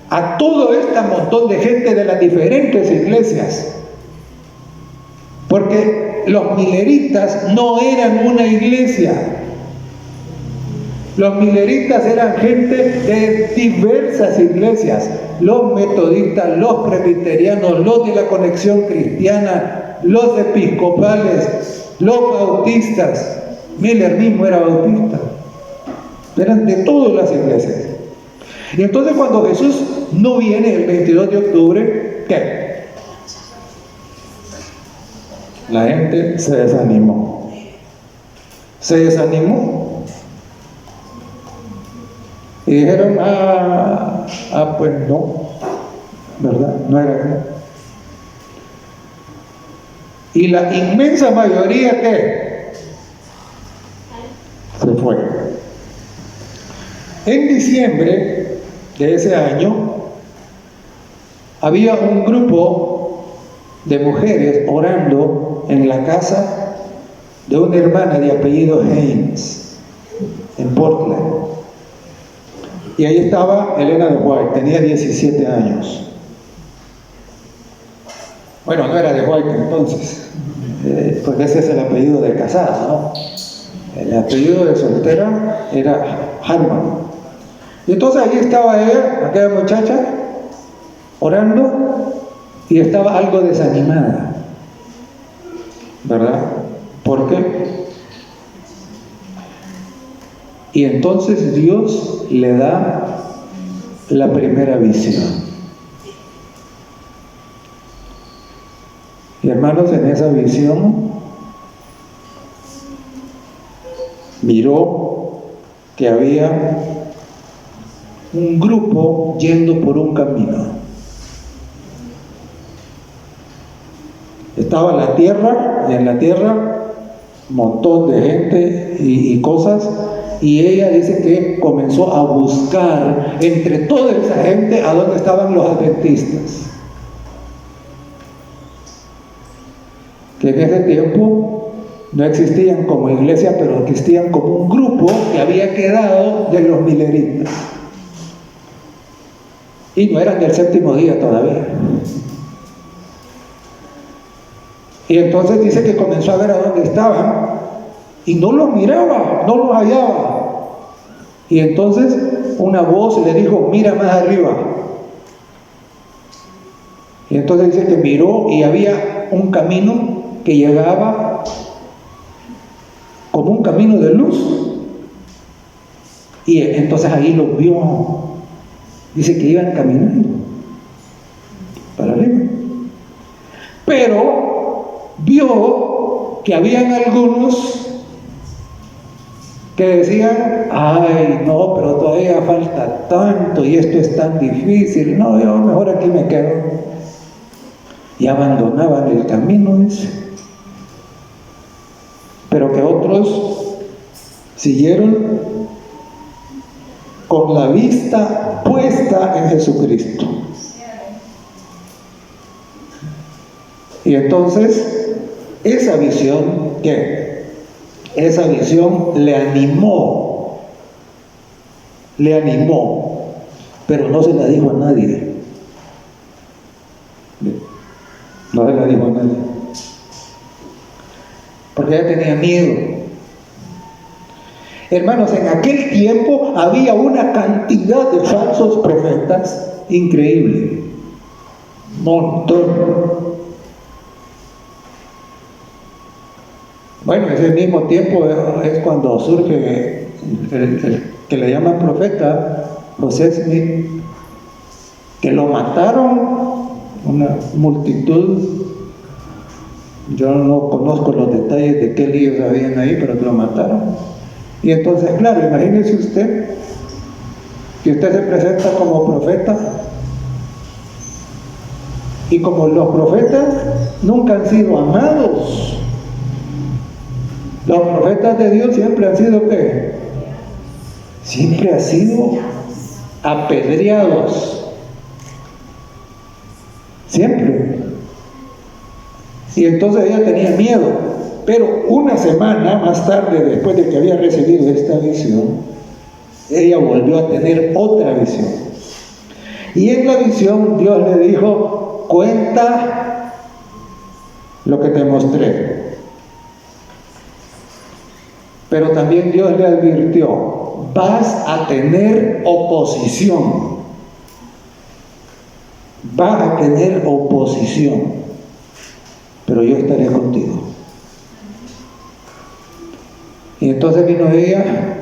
a todo este montón de gente de las diferentes iglesias, porque los mileritas no eran una iglesia. Los mileritas eran gente de diversas iglesias: los metodistas, los presbiterianos, los de la Conexión Cristiana, los episcopales, los bautistas. Miller mismo era bautista. Eran de todas las iglesias. Y entonces cuando Jesús no viene el 22 de octubre, ¿qué? La gente se desanimó. Se desanimó. Y dijeron, pues no, ¿verdad? No era eso. Y la inmensa mayoría, ¿qué? Se fue. En diciembre de ese año, había un grupo de mujeres orando en la casa de una hermana de apellido Haynes, en Portland. Y ahí estaba Elena de White, tenía 17 años. Bueno, no era de White entonces, porque ese es el apellido de casada, ¿no? El apellido de soltera era Harman. Y entonces ahí estaba ella, aquella muchacha, orando, y estaba algo desanimada, ¿verdad? ¿Por qué? Y entonces Dios le da la primera visión. Y hermanos, en esa visión miró que había un grupo yendo por un camino. Estaba la tierra, y en la tierra un montón de gente y cosas, y ella dice que comenzó a buscar entre toda esa gente a dónde estaban los adventistas, que en ese tiempo no existían como iglesia, pero existían como un grupo que había quedado de los mileritas, y no eran del séptimo día todavía. Y entonces dice que comenzó a ver a dónde estaban y no los miraba, no los hallaba. Y entonces una voz le dijo: mira más arriba. Y entonces dice que miró y había un camino que llegaba como un camino de luz. Y entonces ahí los vio. Dice que iban caminando para arriba. Pero vio que habían algunos que decían: ay, no, pero todavía falta tanto y esto es tan difícil, no, yo mejor aquí me quedo. Y abandonaban el camino, dice. Pero que otros siguieron con la vista puesta en Jesucristo. Y entonces, esa visión, ¿qué? Esa visión le animó, pero no se la dijo a nadie. No se la dijo a nadie. Porque ella tenía miedo. Hermanos, en aquel tiempo había una cantidad de falsos profetas increíble. Montón. Bueno, ese mismo tiempo es cuando surge el que le llaman profeta, José Smith, que lo mataron una multitud. Yo no conozco los detalles de qué líos habían ahí, pero que lo mataron. Y entonces, claro, imagínese usted que usted se presenta como profeta, y como los profetas nunca han sido amados. Los profetas de Dios siempre han sido ¿qué? Siempre han sido apedreados. Siempre. Y entonces ella tenía miedo. Pero una semana más tarde, después de que había recibido esta visión, ella volvió a tener otra visión. Y en la visión Dios le dijo: cuenta lo que te mostré. Pero también Dios le advirtió: vas a tener oposición. Vas a tener oposición, pero yo estaré contigo. Y entonces vino ella,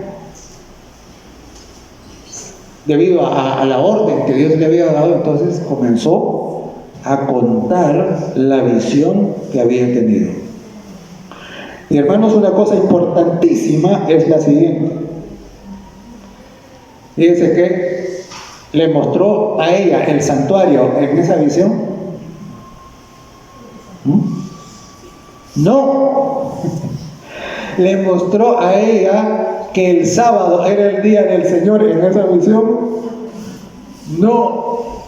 debido a la orden que Dios le había dado, entonces comenzó a contar la visión que había tenido. Y hermanos, una cosa importantísima es la siguiente. Fíjense que le mostró a ella el santuario en esa visión. No. Le mostró a ella que el sábado era el día del Señor en esa visión. No.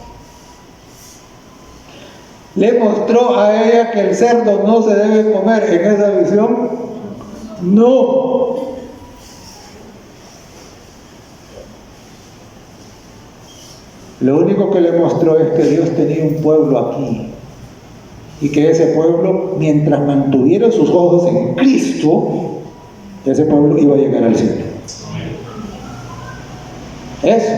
Le mostró a ella que el cerdo no se debe comer en esa visión. No. Lo único que le mostró es que Dios tenía un pueblo aquí, y que ese pueblo, mientras mantuviera sus ojos en Cristo, ese pueblo iba a llegar al cielo. Eso.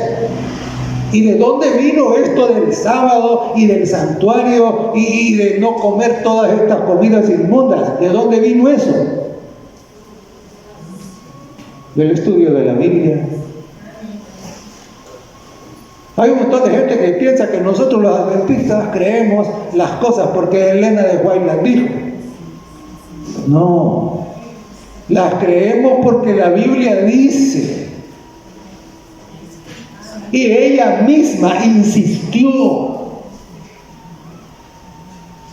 ¿Y de dónde vino esto del sábado y del santuario y de no comer todas estas comidas inmundas? ¿De dónde vino eso? Del estudio de la Biblia. Hay un montón de gente que piensa que nosotros los adventistas creemos las cosas porque Elena de White las dijo. No, las creemos porque la Biblia dice. Y ella misma insistió.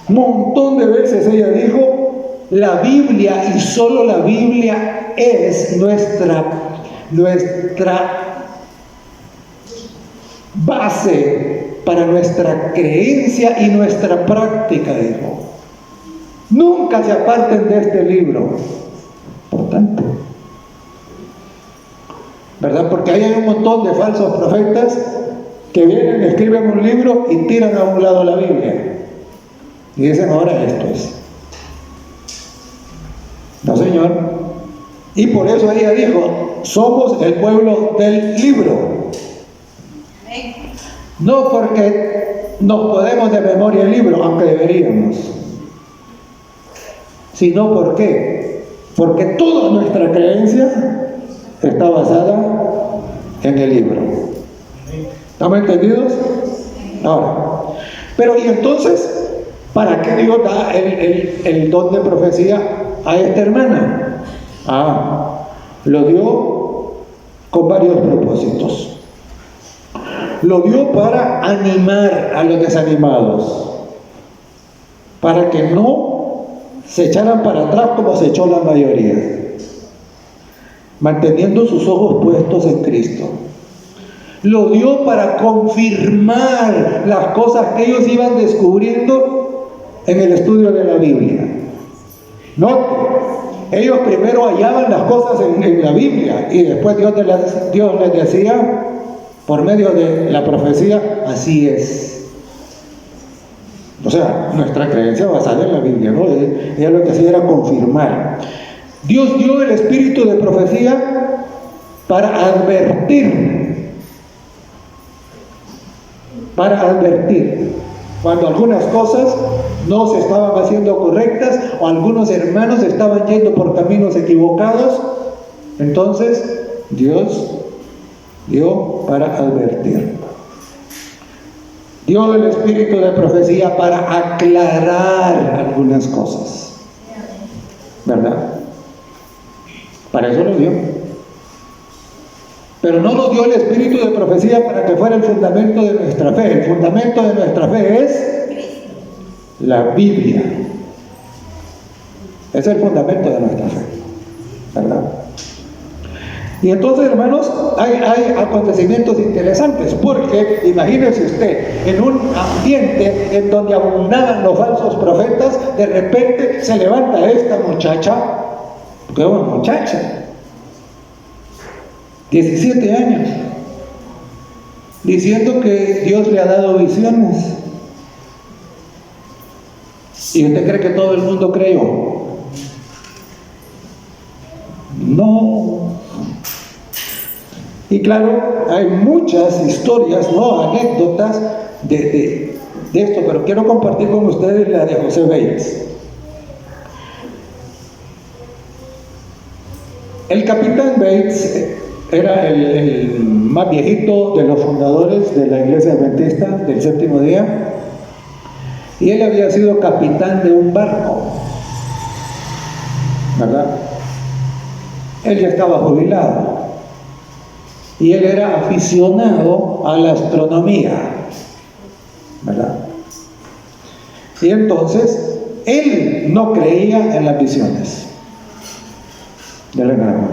Un montón de veces ella dijo, la Biblia y solo la Biblia es nuestra base para nuestra creencia y nuestra práctica, dijo. Nunca se aparten de este libro. Importante, ¿verdad? Porque ahí hay un montón de falsos profetas que vienen, escriben un libro y tiran a un lado la Biblia. Y dicen, ahora esto es. No, señor. Y por eso ella dijo, somos el pueblo del libro. No porque nos podemos de memoria el libro, aunque deberíamos. Sino ¿por qué? Porque toda nuestra creencia está basada en el libro. ¿Estamos entendidos? Ahora, pero y entonces, ¿para qué Dios da el don de profecía a esta hermana? Lo dio con varios propósitos. Lo dio para animar a los desanimados, para que no se echaran para atrás como se echó la mayoría, manteniendo sus ojos puestos en Cristo. Lo dio para confirmar las cosas que ellos iban descubriendo en el estudio de la Biblia. Note, ellos primero hallaban las cosas en la Biblia y después Dios les decía por medio de la profecía, así es. O sea, nuestra creencia basada en la Biblia, ¿no? Ella lo que hacía era confirmar. Dios dio el espíritu de profecía para advertir. Cuando algunas cosas no se estaban haciendo correctas o algunos hermanos estaban yendo por caminos equivocados, entonces Dios dio para advertir. Dio el espíritu de profecía para aclarar algunas cosas, ¿verdad? Para eso lo dio. Pero no nos dio el espíritu de profecía para que fuera el fundamento de nuestra fe. El fundamento de nuestra fe es la Biblia. Es el fundamento de nuestra fe, ¿verdad? Y entonces, hermanos, hay acontecimientos interesantes, porque imagínense usted, en un ambiente en donde abundaban los falsos profetas, de repente se levanta esta muchacha, porque es una muchacha, 17 años, diciendo que Dios le ha dado visiones. ¿Y usted cree que todo el mundo creyó? No. Y claro, hay muchas historias, ¿no? Anécdotas de esto, pero quiero compartir con ustedes la de José Bates. El capitán Bates era el más viejito de los fundadores de la iglesia adventista del séptimo día, y él había sido capitán de un barco, ¿verdad? Él ya estaba jubilado y él era aficionado a la astronomía, ¿verdad? Y entonces él no creía en las visiones del enano.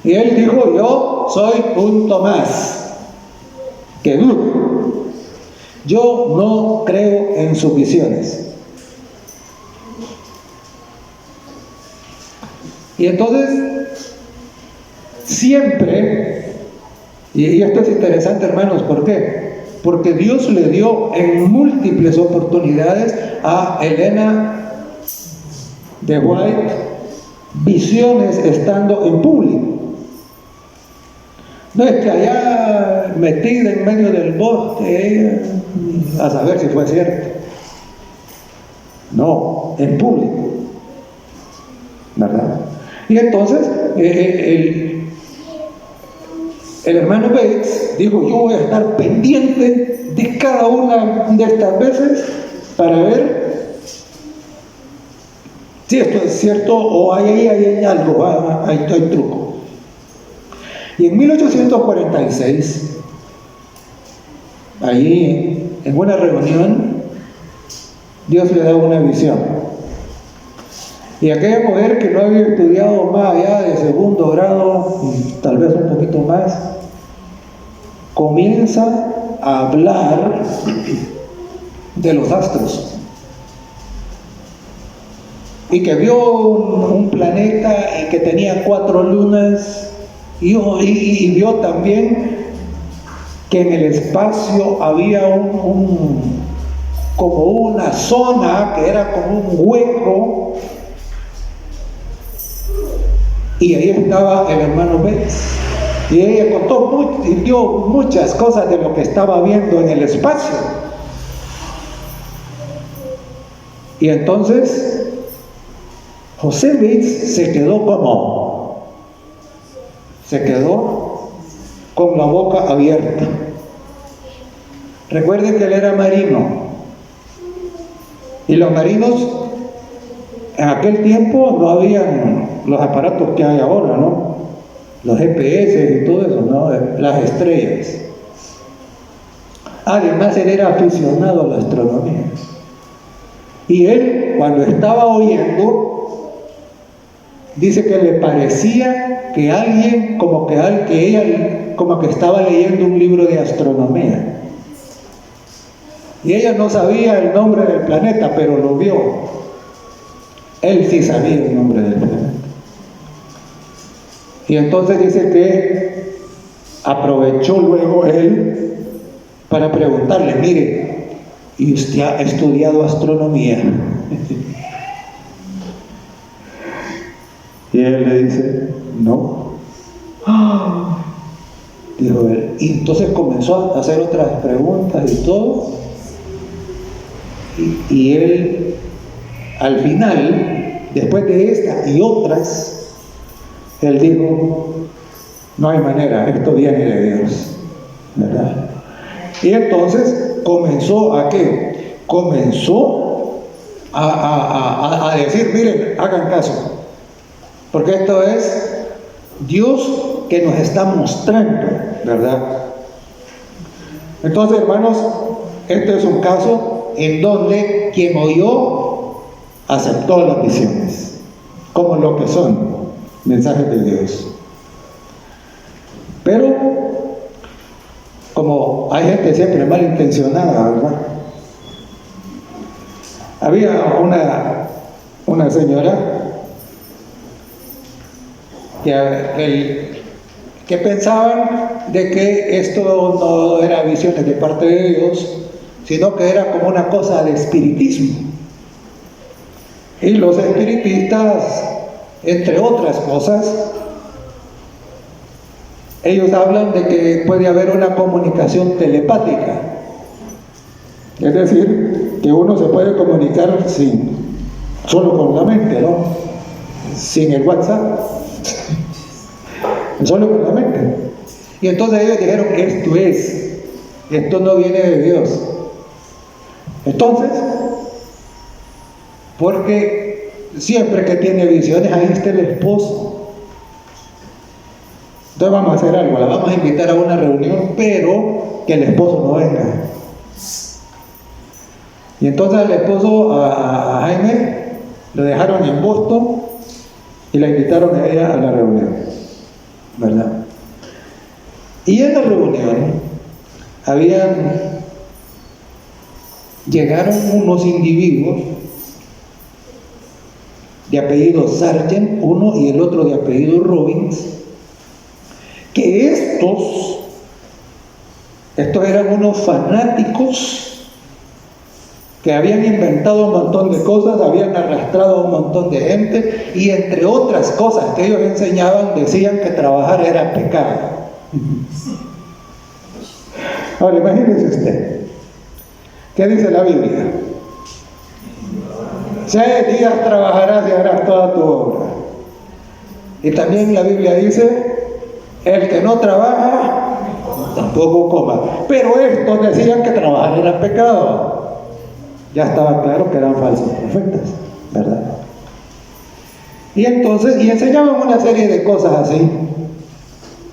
Y él dijo: yo soy un Tomás que dudo, yo no creo en sus visiones. Y entonces siempre, y esto es interesante, hermanos, ¿por qué? Porque Dios le dio en múltiples oportunidades a Elena de White visiones estando en público. No es que allá metida en medio del bosque, a saber si fue cierto. No, en público, ¿verdad? Y entonces el hermano Bates dijo, yo voy a estar pendiente de cada una de estas veces para ver si esto es cierto o hay algo, hay truco. Y en 1846, allí en una reunión, Dios le da una visión. Y aquella mujer que no había estudiado más allá de segundo grado, tal vez un poquito más, comienza a hablar de los astros. Y que vio un planeta y que tenía 4 lunas, y vio también que en el espacio había como una zona que era como un hueco, y ahí estaba el hermano Bates, y ella contó y dio muchas cosas de lo que estaba viendo en el espacio. Y entonces José Bates se quedó con la boca abierta. Recuerden que él era marino, y los marinos en aquel tiempo no habían los aparatos que hay ahora, ¿no? Los GPS y todo eso, ¿no? Las estrellas. Además, él era aficionado a la astronomía. Y él, cuando estaba oyendo, dice que le parecía que alguien, como que ella, como que estaba leyendo un libro de astronomía. Y ella no sabía el nombre del planeta, pero lo vio. Él sí sabía el nombre del planeta. Y entonces dice que aprovechó luego él para preguntarle, mire, ¿y usted ha estudiado astronomía? Y él le dice, no. Dijo él. Y entonces comenzó a hacer otras preguntas y todo. Y él, al final, después de esta y otras, él dijo, no hay manera, esto viene de Dios, ¿verdad? Y entonces comenzó a ¿qué? Comenzó a decir, miren, hagan caso, porque esto es Dios que nos está mostrando, ¿verdad? Entonces, hermanos, este es un caso en donde quien oyó aceptó las visiones como lo que son mensajes de Dios. Pero como hay gente siempre malintencionada, ¿verdad? Había una señora que pensaban de que esto no era visiones de parte de Dios, sino que era como una cosa de espiritismo. Y los espiritistas, entre otras cosas, ellos hablan de que puede haber una comunicación telepática. Es decir, que uno se puede comunicar solo con la mente, ¿no? Sin el WhatsApp. Solo con la mente. Y entonces ellos dijeron, esto no viene de Dios. Entonces, porque siempre que tiene visiones, ahí está el esposo. Entonces vamos a hacer algo, la vamos a invitar a una reunión, pero que el esposo no venga. Y entonces al esposo, a Jaime, lo dejaron en Boston y la invitaron a ella a la reunión, ¿verdad? Y en la reunión llegaron unos individuos de apellido Sargent, uno, y el otro de apellido Robbins, que estos eran unos fanáticos que habían inventado un montón de cosas, habían arrastrado a un montón de gente, y entre otras cosas que ellos enseñaban, decían que trabajar era pecado. Ahora imagínese usted, ¿qué dice la Biblia? 6 días trabajarás y harás toda tu obra. Y también la Biblia dice, el que no trabaja tampoco coma. Pero estos decían que trabajar era pecado. Ya estaba claro que eran falsos profetas, ¿verdad? Y entonces, y enseñaban una serie de cosas así,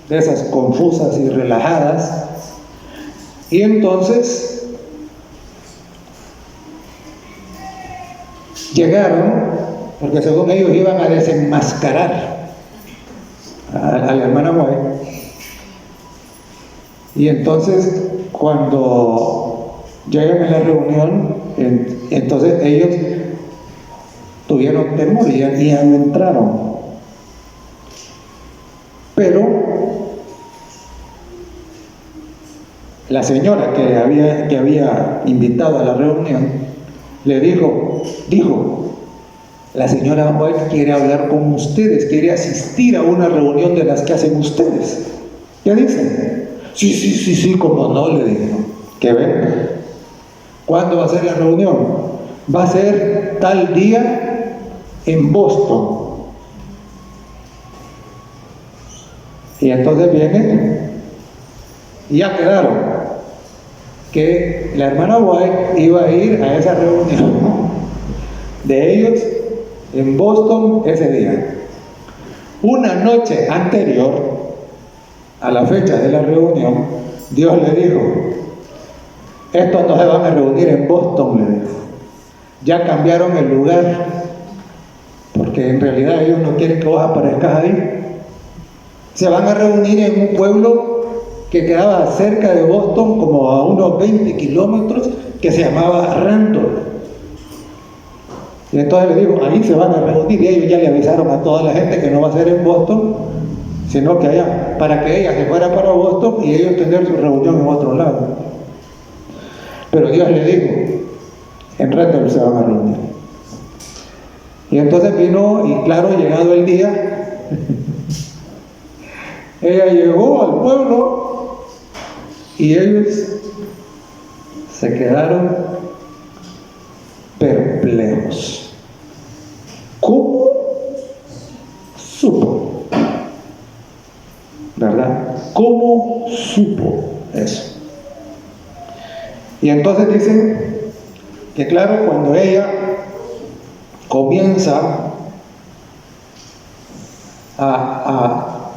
de esas confusas y relajadas. Y entonces llegaron, porque según ellos iban a desenmascarar a la hermana White. Y entonces cuando llegan a la reunión, entonces ellos tuvieron temor y ya no entraron. Pero la señora que había invitado a la reunión le dijo, la señora White quiere hablar con ustedes, quiere asistir a una reunión de las que hacen ustedes. ¿Qué dicen? Sí, como no, le dijo. ¿Qué ven? ¿Cuándo va a ser la reunión? Va a ser tal día en Boston. Y entonces vienen y ya quedaron que la hermana White iba a ir a esa reunión de ellos en Boston ese día. Una noche anterior a la fecha de la reunión, Dios le dijo, estos no se van a reunir en Boston, le dijo. Ya cambiaron el lugar, porque en realidad ellos no quieren que vos aparezcas ahí. Se van a reunir en un pueblo que quedaba cerca de Boston, como a unos 20 kilómetros, que se llamaba Randolph. Y entonces le dijo, ahí se van a reunir, y ellos ya le avisaron a toda la gente que no va a ser en Boston, sino que allá, para que ella se fuera para Boston y ellos tener su reunión en otro lado. Pero Dios le dijo, en Randolph se van a reunir. Y entonces vino, y claro, llegado el día, ella llegó al pueblo y ellos se quedaron perplejos. ¿Cómo supo? ¿Verdad? ¿Cómo supo eso? Y entonces dicen que claro, cuando ella comienza a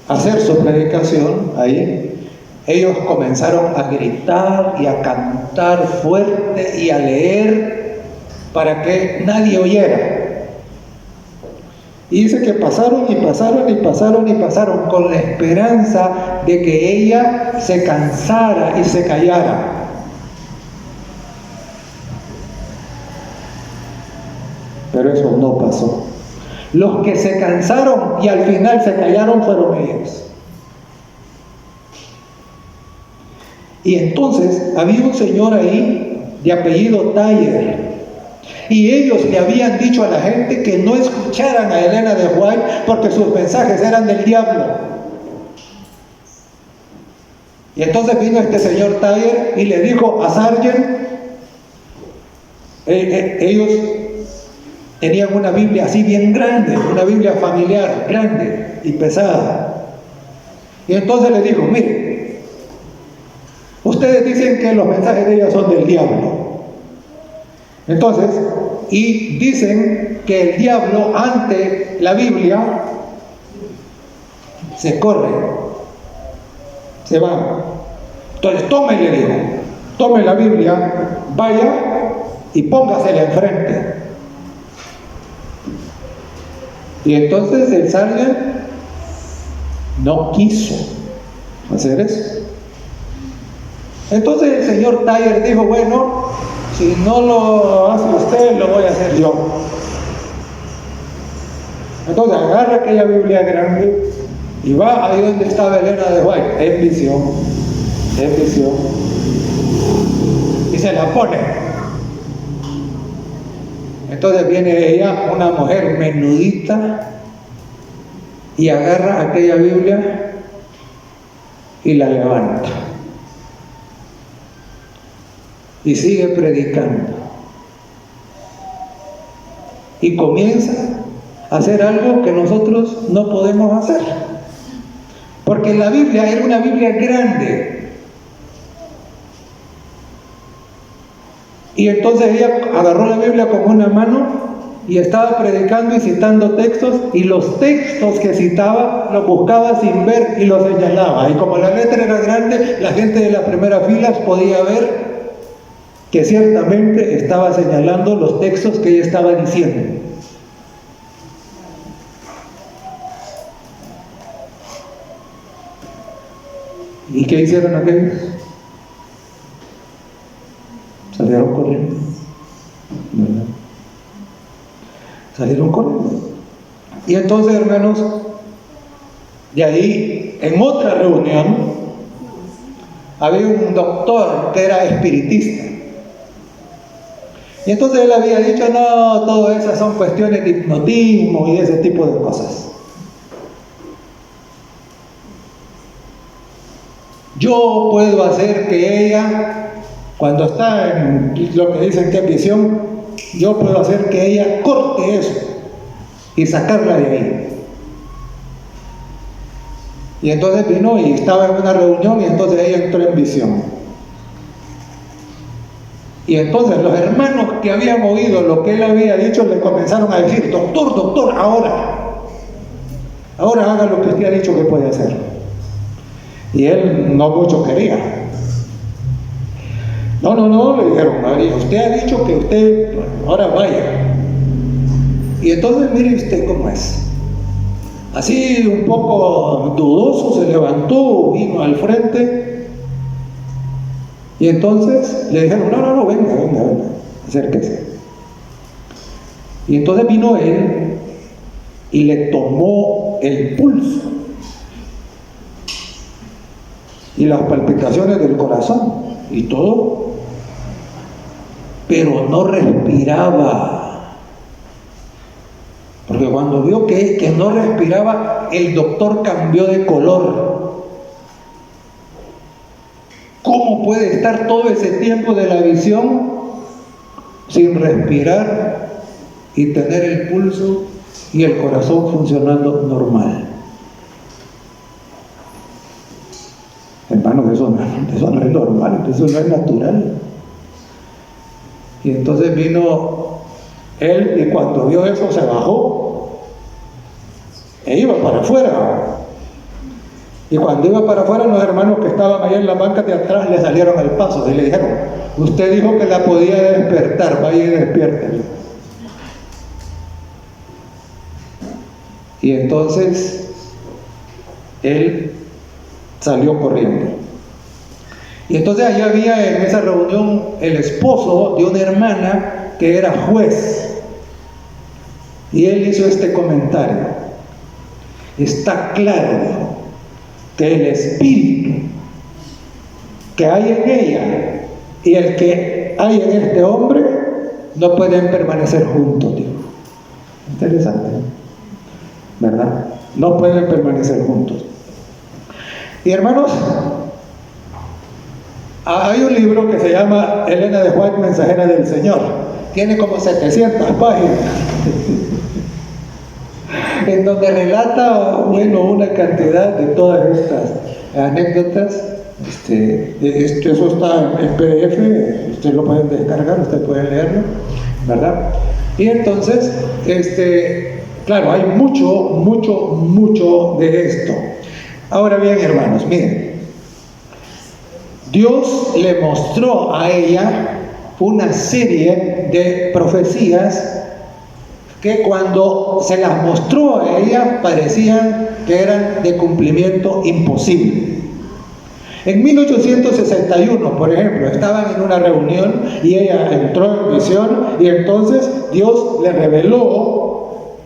hacer su predicación ahí, ellos comenzaron a gritar y a cantar fuerte y a leer para que nadie oyera. Y dice que pasaron con la esperanza de que ella se cansara y se callara. Pero eso no pasó. Los que se cansaron y al final se callaron fueron ellos. Y entonces había un señor ahí de apellido Thayer. Y ellos le habían dicho a la gente que no escucharan a Elena de White porque sus mensajes eran del diablo. Y entonces vino este señor Thayer y le dijo a Sargent, ellos tenían una Biblia así bien grande, una Biblia familiar, grande y pesada. Y entonces le dijo, mire, ustedes dicen que los mensajes de ella son del diablo. Entonces, y dicen que el diablo ante la Biblia se corre, se va. Entonces tome, le dijo, tome la Biblia, vaya y póngasela enfrente. Y entonces el sargent no quiso hacer eso. Entonces el señor Thayer dijo, bueno, si no lo hace usted, lo voy a hacer yo. Entonces agarra aquella Biblia grande y va ahí donde estaba Elena de White, en visión, y se la pone. Entonces viene ella, una mujer menudita, y agarra aquella Biblia y la levanta. Y sigue predicando. Y comienza a hacer algo que nosotros no podemos hacer. Porque la Biblia era una Biblia grande. Y entonces ella agarró la Biblia con una mano y estaba predicando y citando textos, y los textos que citaba los buscaba sin ver y los señalaba. Y como la letra era grande, la gente de las primeras filas podía ver que ciertamente estaba señalando los textos que ella estaba diciendo. ¿Y qué hicieron aquellos? Salieron corriendo, ¿verdad? Salieron corriendo. Y entonces, hermanos, de ahí, en otra reunión, había un doctor que era espiritista. Y entonces él había dicho, no, todas esas son cuestiones de hipnotismo y ese tipo de cosas. Yo puedo hacer que ella, cuando está en lo que dicen que es visión, yo puedo hacer que ella corte eso y sacarla de ahí. Y entonces vino y estaba en una reunión y entonces ella entró en visión. Y entonces los hermanos que habían oído lo que él había dicho le comenzaron a decir, doctor, doctor, ahora haga lo que usted ha dicho que puede hacer. Y él no mucho quería. No, le dijeron, María, usted ha dicho que usted, bueno, ahora vaya. Y entonces mire usted cómo es. Así un poco dudoso se levantó, vino al frente. Y entonces le dijeron, no, venga, acérquese. Y entonces vino él y le tomó el pulso y las palpitaciones del corazón y todo, pero no respiraba. Porque cuando vio que no respiraba, el doctor cambió de color. ¿Cómo puede estar todo ese tiempo de la visión sin respirar y tener el pulso y el corazón funcionando normal? Hermanos, eso no es normal, eso no es natural. Y entonces vino él y cuando vio eso se bajó e iba para afuera. Y cuando iba para afuera, los hermanos que estaban ahí en la banca de atrás le salieron al paso y le dijeron, usted dijo que la podía despertar, vaya y despiértela. Y entonces él salió corriendo. Y entonces allá había en esa reunión el esposo de una hermana que era juez. Y él hizo este comentario. Está claro, dijo, que el espíritu que hay en ella y el que hay en este hombre no pueden permanecer juntos, dijo. Interesante, ¿verdad? No pueden permanecer juntos. Y hermanos, hay un libro que se llama Elena de White, Mensajera del Señor. Tiene como 700 páginas. En donde relata, bueno, una cantidad de todas estas anécdotas. Eso está en PDF, ustedes lo pueden descargar, ustedes pueden leerlo, ¿verdad? Y entonces, claro, hay mucho de esto. Ahora bien, hermanos, miren, Dios le mostró a ella una serie de profecías que cuando se las mostró a ella parecían que eran de cumplimiento imposible. En 1861, por ejemplo, estaban en una reunión y ella entró en visión y entonces Dios le reveló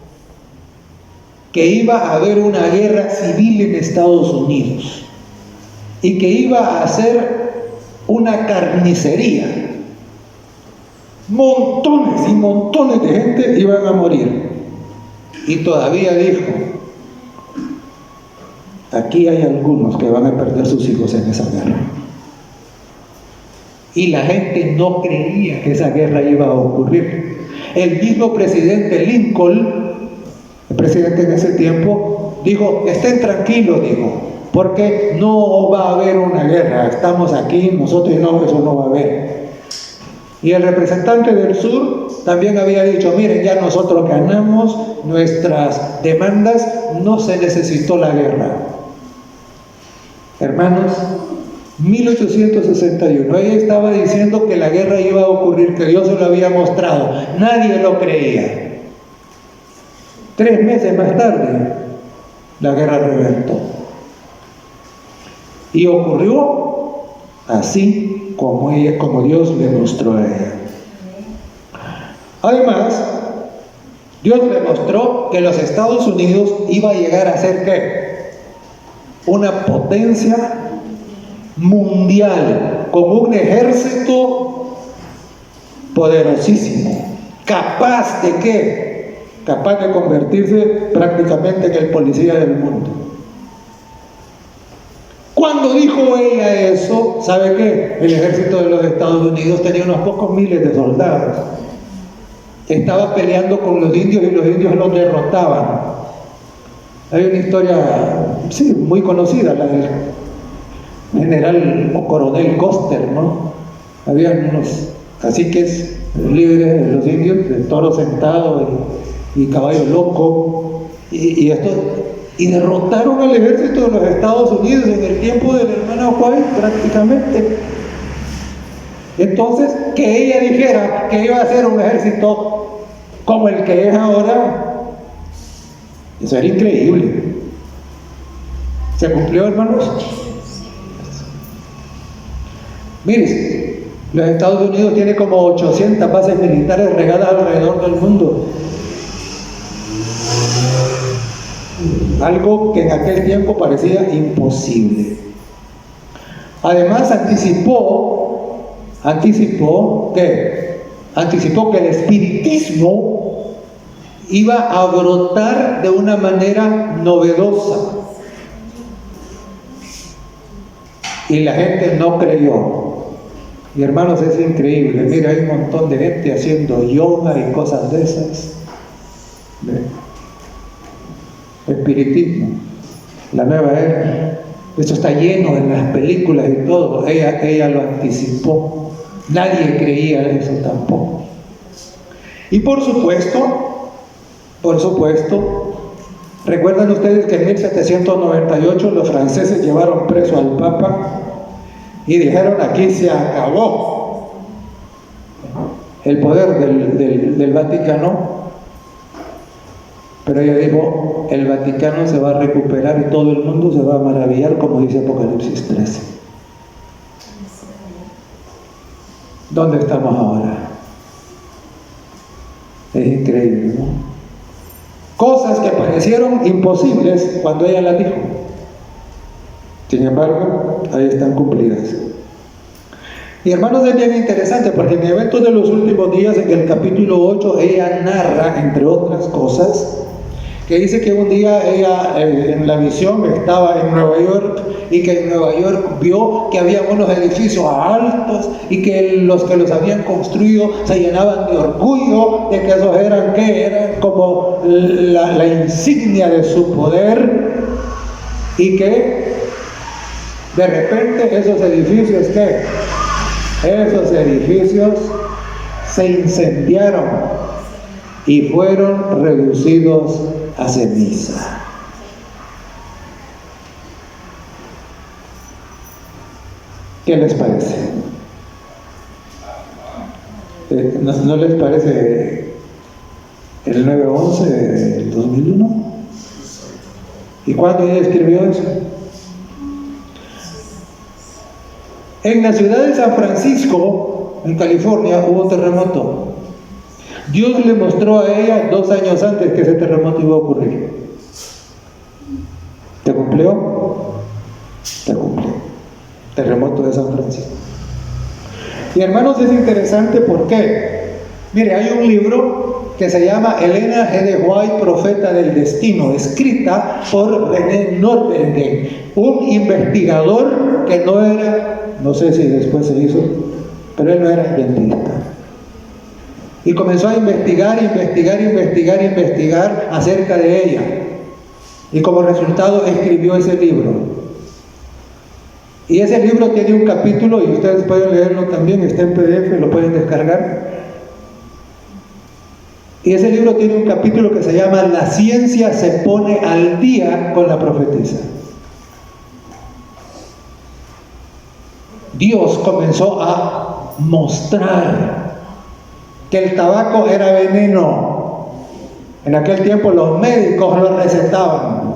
que iba a haber una guerra civil en Estados Unidos y que iba a ser una carnicería. Montones y montones de gente iban a morir. Y todavía dijo, aquí hay algunos que van a perder sus hijos en esa guerra. Y la gente no creía que esa guerra iba a ocurrir. El mismo presidente Lincoln, el presidente en ese tiempo, dijo, estén tranquilos, dijo, porque no va a haber una guerra, estamos aquí, nosotros no, eso no va a haber. Y el representante del sur también había dicho, miren, ya nosotros ganamos nuestras demandas, no se necesitó la guerra. Hermanos, 1861, ella estaba diciendo que la guerra iba a ocurrir, que Dios se lo había mostrado, nadie lo creía. 3 meses más tarde, la guerra reventó. Y ocurrió así como Dios le mostró a ella. Además, Dios le mostró que los Estados Unidos iba a llegar a ser ¿qué? Una potencia mundial, con un ejército poderosísimo, capaz de ¿qué? Capaz de convertirse prácticamente en el policía del mundo. Cuando dijo ella eso, ¿sabe qué? El ejército de los Estados Unidos tenía unos pocos miles de soldados. Estaba peleando con los indios y los indios los derrotaban. Hay una historia, sí, muy conocida, la del general o coronel Custer, ¿no? Habían unos caciques líderes de los indios, de toro sentado y caballo loco, y derrotaron al ejército de los Estados Unidos en el tiempo del hermano White prácticamente. Entonces, que ella dijera que iba a ser un ejército como el que es ahora, eso era increíble. ¿Se cumplió, hermanos? Miren, los Estados Unidos tienen como 800 bases militares regadas alrededor del mundo. Algo que en aquel tiempo parecía imposible. Además anticipó que el espiritismo iba a brotar de una manera novedosa. Y la gente no creyó. Y hermanos, es increíble. Mira, hay un montón de gente haciendo yoga y cosas de esas. Espiritismo, la nueva era. Esto está lleno en las películas y todo. Ella lo anticipó. Nadie creía eso tampoco. Y por supuesto, recuerdan ustedes que en 1798 los franceses llevaron preso al Papa y dijeron: aquí se acabó el poder del Vaticano. Pero ella dijo: el Vaticano se va a recuperar y todo el mundo se va a maravillar, como dice Apocalipsis 13. ¿Dónde estamos ahora? Es increíble, ¿no? Cosas que parecieron imposibles cuando ella las dijo. Sin embargo, ahí están cumplidas. Y hermanos, es bien interesante porque en eventos de los últimos días, en el capítulo 8, ella narra, entre otras cosas, que dice que un día ella en la visión estaba en Nueva York y que en Nueva York vio que había unos edificios altos y que los que los habían construido se llenaban de orgullo de que esos eran como la insignia de su poder, y que de repente esos edificios se incendiaron y fueron reducidos a ceniza. ¿Qué les parece? ¿No les parece el 9/11 del 2001? ¿Y cuándo ella escribió eso? En la ciudad de San Francisco, en California, hubo un terremoto. Dios le mostró a ella 2 años antes que ese terremoto iba a ocurrir. ¿Te cumplió? Te cumplió. Terremoto de San Francisco. Y hermanos, es interesante porque, mire, hay un libro que se llama Elena G. de White, Profeta del Destino, escrita por René Nordenden, un investigador que no era, no sé si después se hizo, pero él no era adventista. Y comenzó a investigar acerca de ella. Y como resultado escribió ese libro. Y ese libro tiene un capítulo, y ustedes pueden leerlo también, está en PDF, lo pueden descargar. Y ese libro tiene un capítulo que se llama La ciencia se pone al día con la profetisa. Dios comenzó a mostrar que el tabaco era veneno. En aquel tiempo los médicos lo recetaban.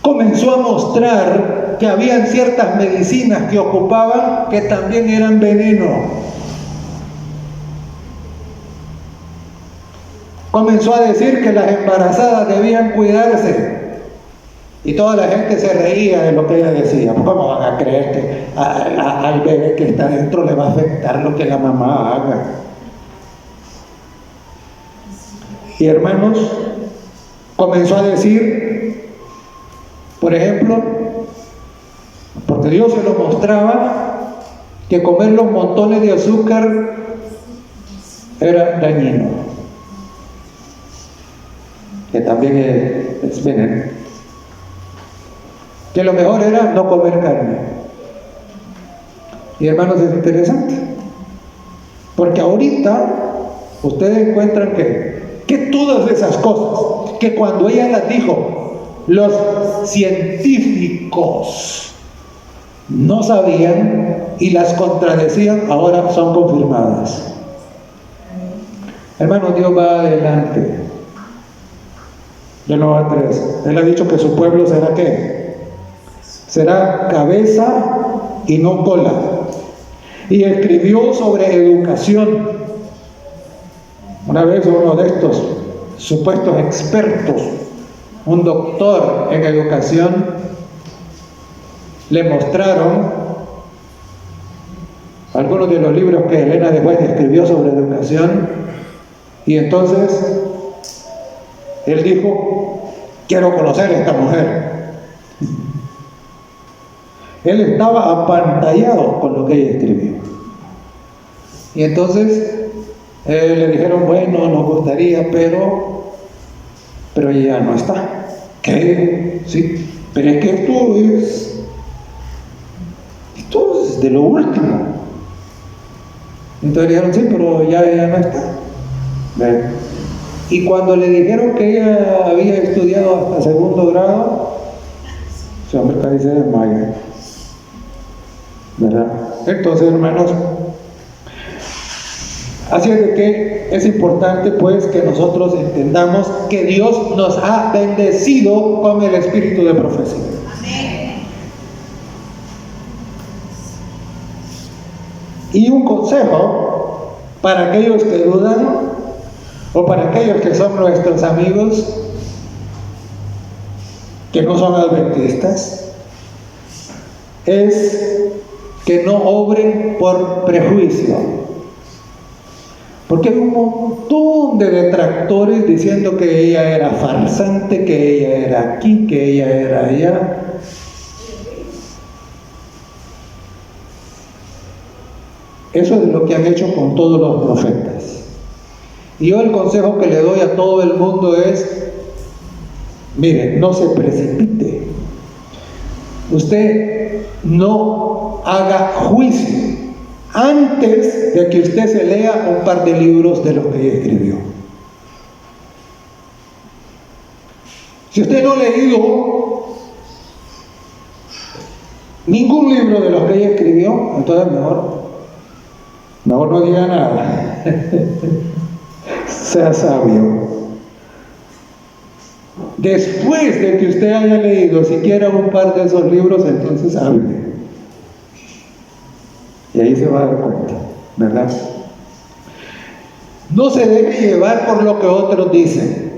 Comenzó a mostrar que habían ciertas medicinas que ocupaban que también eran veneno. Comenzó a decir que las embarazadas debían cuidarse. Y toda la gente se reía de lo que ella decía. ¿Cómo van a creer que al bebé que está dentro le va a afectar lo que la mamá haga? Y hermanos, comenzó a decir, por ejemplo, porque Dios se lo mostraba, que comer los montones de azúcar era dañino, que también es veneno, que lo mejor era no comer carne. Y hermanos, es interesante, porque ahorita ustedes encuentran que todas esas cosas, que cuando ella las dijo, los científicos no sabían y las contradecían, ahora son confirmadas. Hermanos, Dios va adelante. De nuevo a 3. Él ha dicho que su pueblo será ¿qué? Será cabeza y no cola. Y escribió sobre educación. Una vez uno de estos supuestos expertos, un doctor en educación, le mostraron algunos de los libros que Elena de White escribió sobre educación, y entonces él dijo: quiero conocer a esta mujer. Él estaba apantallado con lo que ella escribió. Y entonces le dijeron: bueno, nos gustaría, pero ella no está. ¿Qué? Sí, pero es que esto es de lo último. Entonces le dijeron: sí, pero ya ella no está. ¿Ven? Y cuando le dijeron que ella había estudiado hasta segundo grado, ese hombre casi se desmaya, ¿verdad? Entonces, hermanos, así es de que es importante pues que nosotros entendamos que Dios nos ha bendecido con el espíritu de profecía. Amén. Y un consejo para aquellos que dudan, o para aquellos que son nuestros amigos, que no son adventistas, es que no obren por prejuicio. Porque hay un montón de detractores diciendo que ella era farsante, que ella era aquí, que ella era allá. Eso es lo que han hecho con todos los profetas. Y yo el consejo que le doy a todo el mundo es: mire, no se precipite. Usted no haga juicio antes de que usted se lea un par de libros de los que ella escribió. Si usted no ha leído ningún libro de los que ella escribió, entonces mejor no diga nada. Sea sabio. Después de que usted haya leído siquiera un par de esos libros, entonces hable. Y ahí se va a dar cuenta, ¿verdad? No se deje llevar por lo que otros dicen.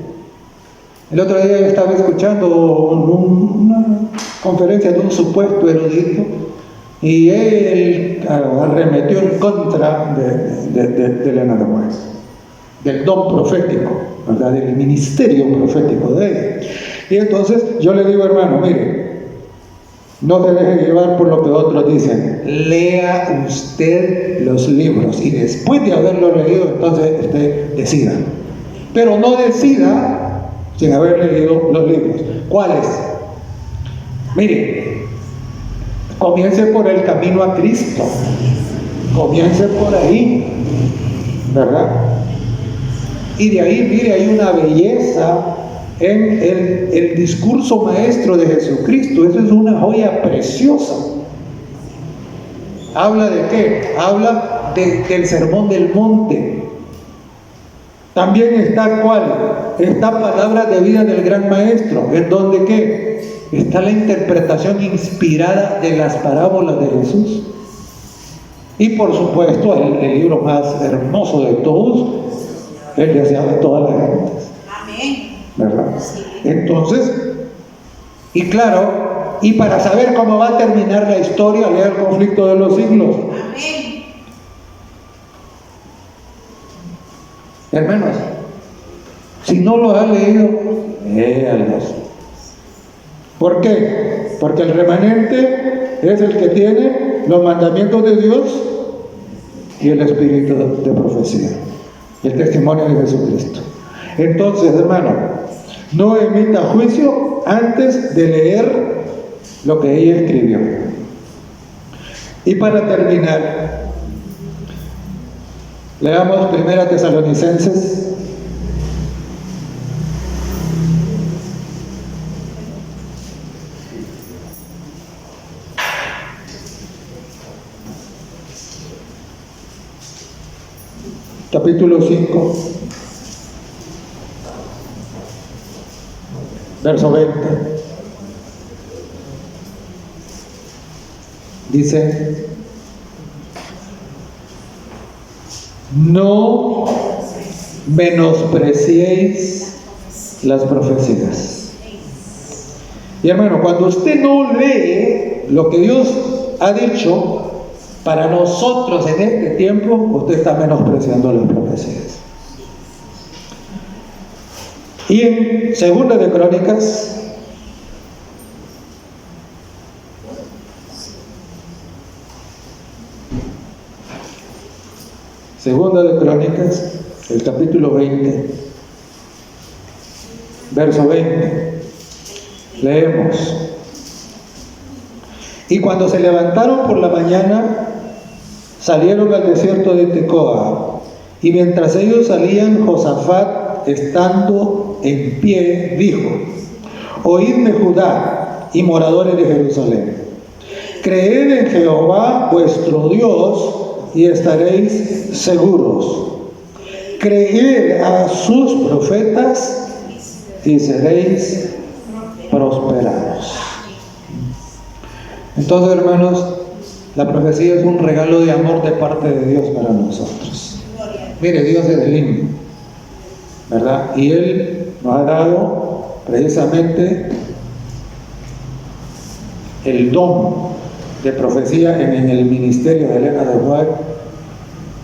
El otro día yo estaba escuchando una conferencia de un supuesto erudito, y él arremetió en contra de Elena de White, del don profético, ¿verdad? Del ministerio profético de ella. Y entonces yo le digo: hermano, mire, no se deje llevar por lo que otros dicen. Lea usted los libros, y después de haberlo leído, entonces usted decida. Pero no decida sin haber leído los libros. ¿Cuáles? Mire, comience por el camino a Cristo. Comience por ahí, ¿verdad? Y de ahí, mire, hay una belleza en el discurso maestro de Jesucristo. Eso es una joya preciosa. ¿Habla de qué? Habla del sermón del monte. También está ¿cuál? Esta palabra de vida del gran maestro, en donde ¿qué? Está la interpretación inspirada de las parábolas de Jesús. Y por supuesto, el libro más hermoso de todos, el deseado de todas las gentes. Amén. ¿Verdad? Sí. Entonces, y claro, y para saber cómo va a terminar la historia, lea el conflicto de los siglos. Amén. Hermanos, si no lo ha leído, léalos. ¿Por qué? Porque el remanente es el que tiene los mandamientos de Dios y el espíritu de profecía, y el testimonio de Jesucristo. Entonces, hermano, no emita juicio antes de leer lo que ella escribió. Y para terminar, leamos 1 Tesalonicenses capítulo 5, verso 20. Dice: no menospreciéis las profecías. Y hermano, cuando usted no lee lo que Dios ha dicho para nosotros en este tiempo, usted está menospreciando las profecías. Y en Segunda de Crónicas, el capítulo 20, verso 20, leemos: y cuando se levantaron por la mañana, salieron al desierto de Tecoa, y mientras ellos salían, Josafat, estando en pie, dijo: oídme, Judá y moradores de Jerusalén, creed en Jehová vuestro Dios y estaréis seguros. Creed a sus profetas y seréis prosperados. Entonces, hermanos, la profecía es un regalo de amor de parte de Dios para nosotros. Mire, Dios es lindo, ¿verdad? Y Él nos ha dado precisamente el don de profecía en el ministerio de Elena de White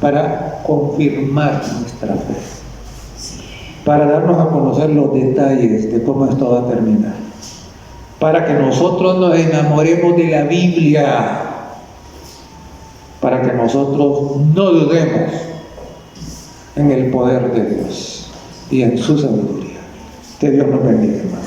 para confirmar nuestra fe, para darnos a conocer los detalles de cómo esto va a terminar, para que nosotros nos enamoremos de la Biblia, para que nosotros no dudemos en el poder de Dios y en su sabiduría. Que Dios nos bendiga, hermano.